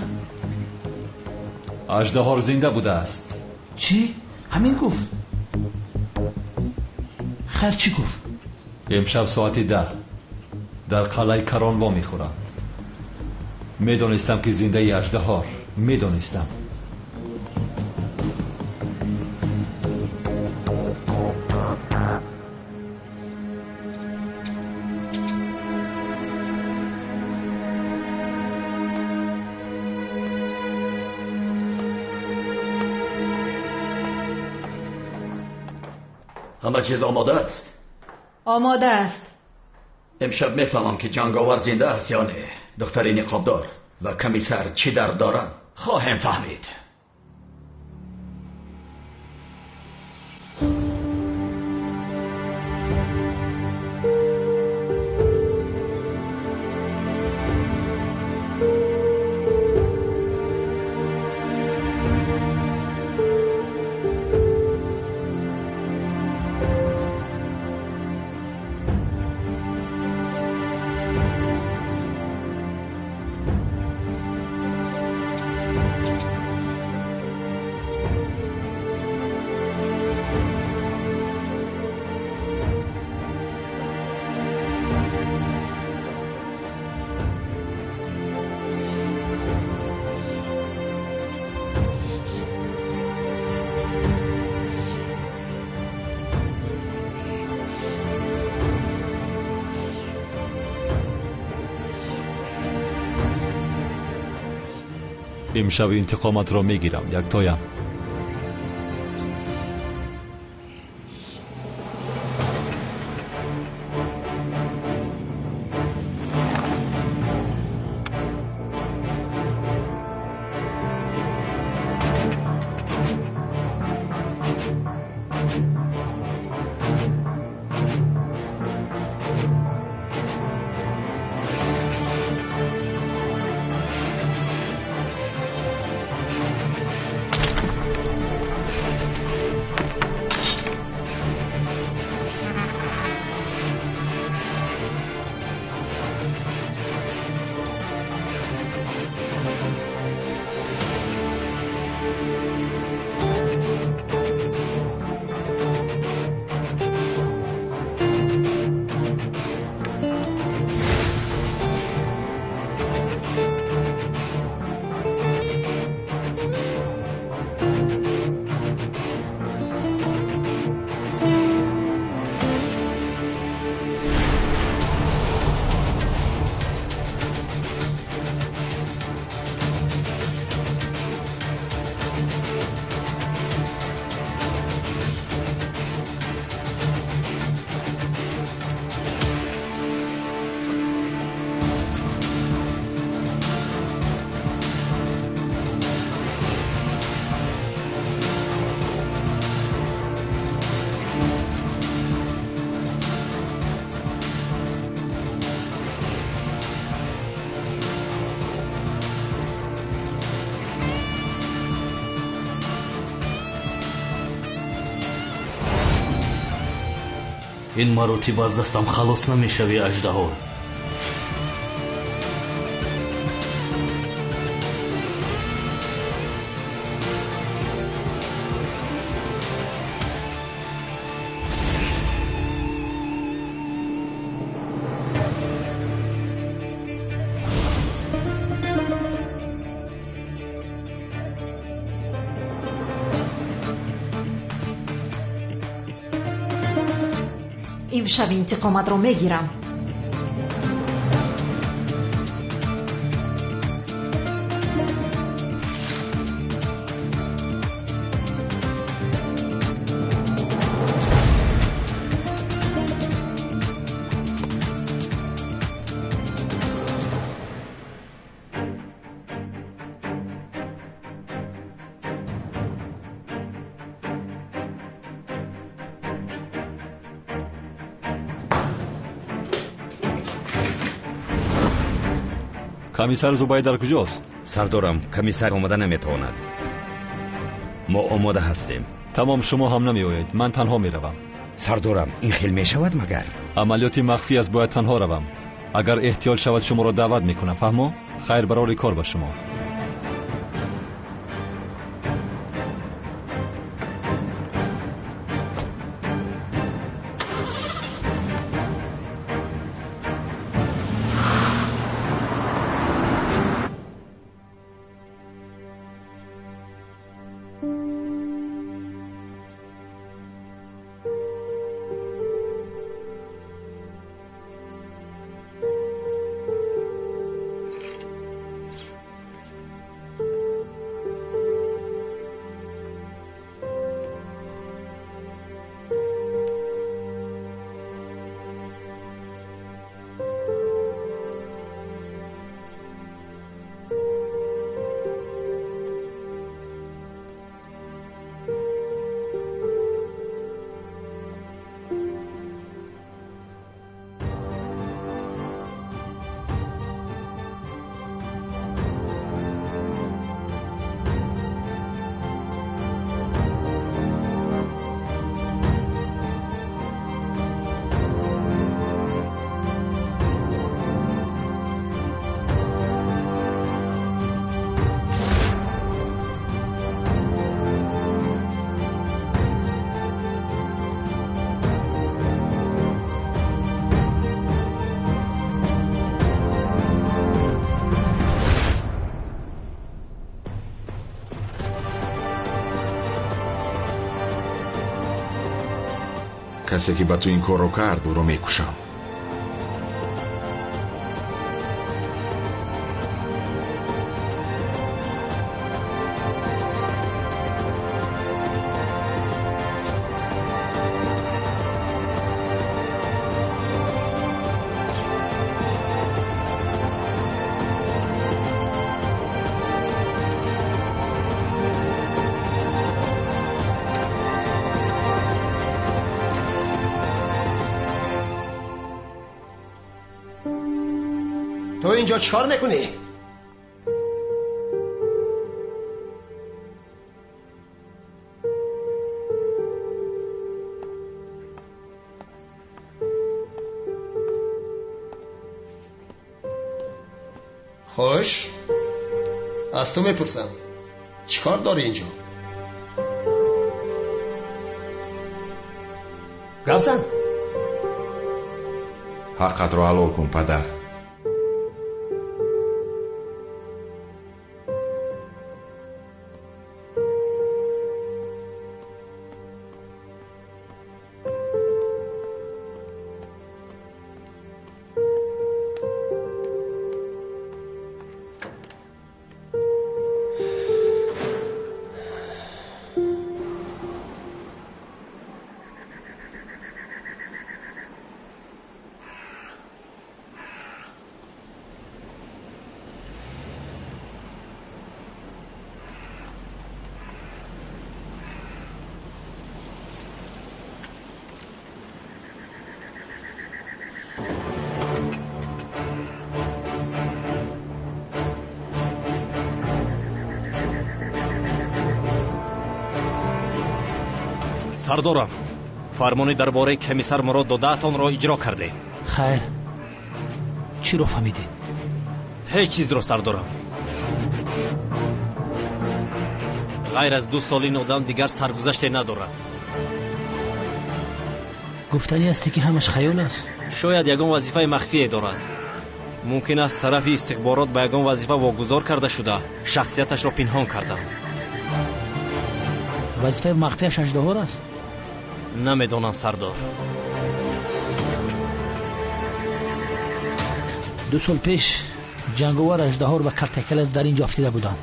اژدها زنده بوده است. چی؟ همین گفت؟ خیر چی گفت؟ امشب ساعت 10 در قلعه کران وا میخورند. میدونستم که زنده اژدها، میدونستم. همه چیز آماده است؟ آماده است. امشب میفهمم که جنگاور زنده است یا نه. دختر نقابدار و کمیسر چی درد دارند خواهم فهمید. امشب انتقامت را میگیرم یک تایم. این مراتب از دستم خلاص نمیشوی اژدها. امشب انتقامت رو میگیرم. комиссар зубайдар куҷост? сардорам, комиссар омада наметавонад. мо омода ҳастем. тамом, шумо ҳам намеоед. ман танҳо меравам. сардорам, ин хел мешавад магар? амалиёти махфӣ аст, бояд танҳо равам. агар эҳтиёҷ шавад шуморо даъват мекунам, фаҳмо? хайр, барори кор ба шумо. کسی که با تو این کار رو کرد او رو میکشم. تو اینجا چیکار میکنی؟ خوش از تو میپرسم چیکار داری اینجا؟ گپ زن. حقت رو حلال کن پدر. سردارم، فرمانی درباره کمیسر مراد داده‌تان را اجرا کرده. خیر، چی رو فهمیدید؟ هیچ چیز رو سردارم. غیر از 2 سال این آدم دیگر سرگذشتی ندارد. گفتنی است که همش خیال است. شاید یگان وظیفه مخفی دارد. ممکن است طرف استخبارات به یگان وظیفه واگذار کرده شده شخصیتش را پنهان کرده. وظیفه مخفیش اژدهار است؟ نمیدانم سردار. 2 سال پیش جنگاور اژدهار و کرتکل در اینجا افتیده بودند.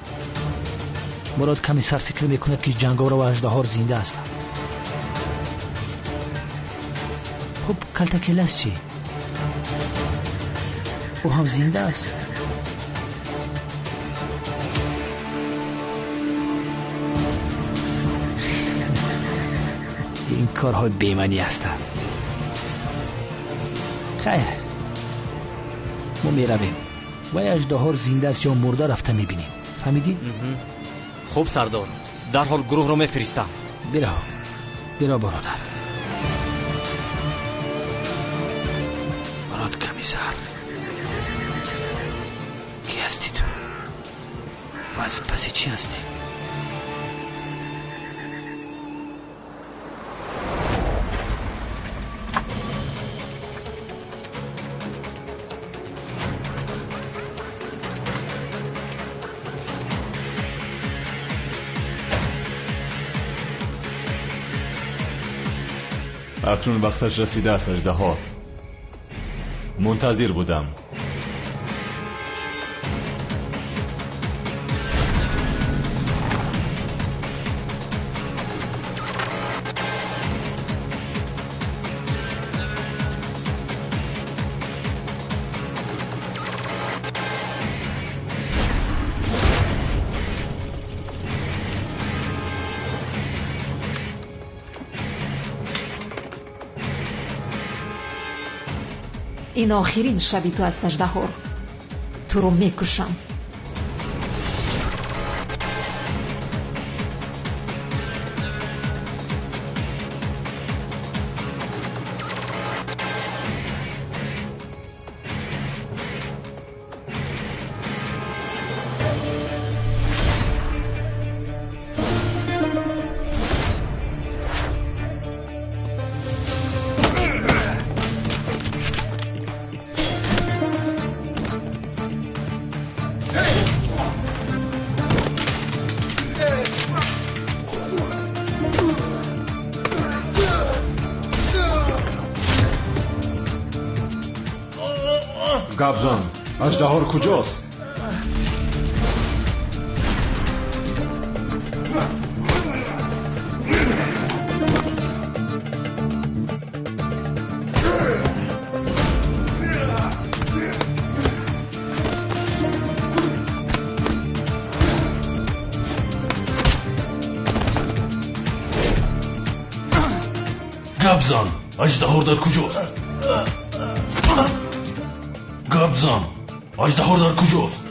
مراد کمیسر فکر میکند که جنگاور و اژدهار زنده هستند. خب کرتکل است چی؟ او هم زنده است. این کارهای بی‌معنی هستند. خیر، ما میرویم. وای اژدها زنده است یا مرده رفته میبینیم. فهمیدی؟ خوب سردار، در حال گروه رو میفرستم. برا برادر. برات کمیسر، کی هستی تو؟ پس چی هستی؟ اکنون وقتش رسیده است اژدها. منتظر بودم. این آخرین شبی تو است اژدها. تو رو میکشم. گابزان، اژدها کجاست؟ گابزان، اژدها در کجاست؟ گابزان، اژدها در کجاست؟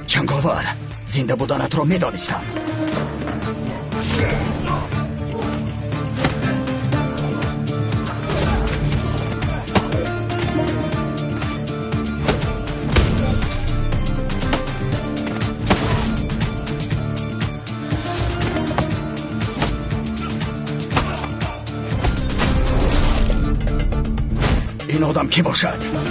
جنگاور، زنده بودنت را میدانستم. این آدم کی باشد؟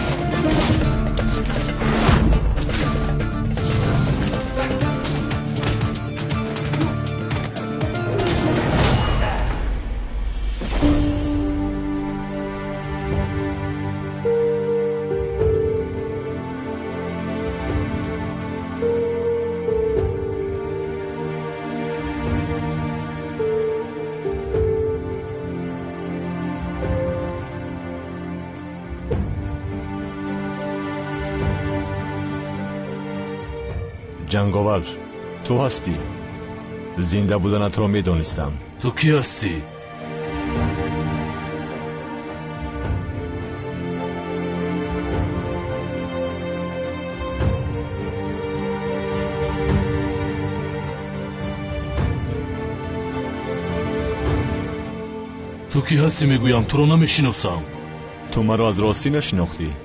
جنگاور، تو هستی. زنده بودنت را میدانستم. تو کی هستی؟ تو کی هستی؟ میگویم تو رو نمیشناسم. تو مرا از راستی نشناختی.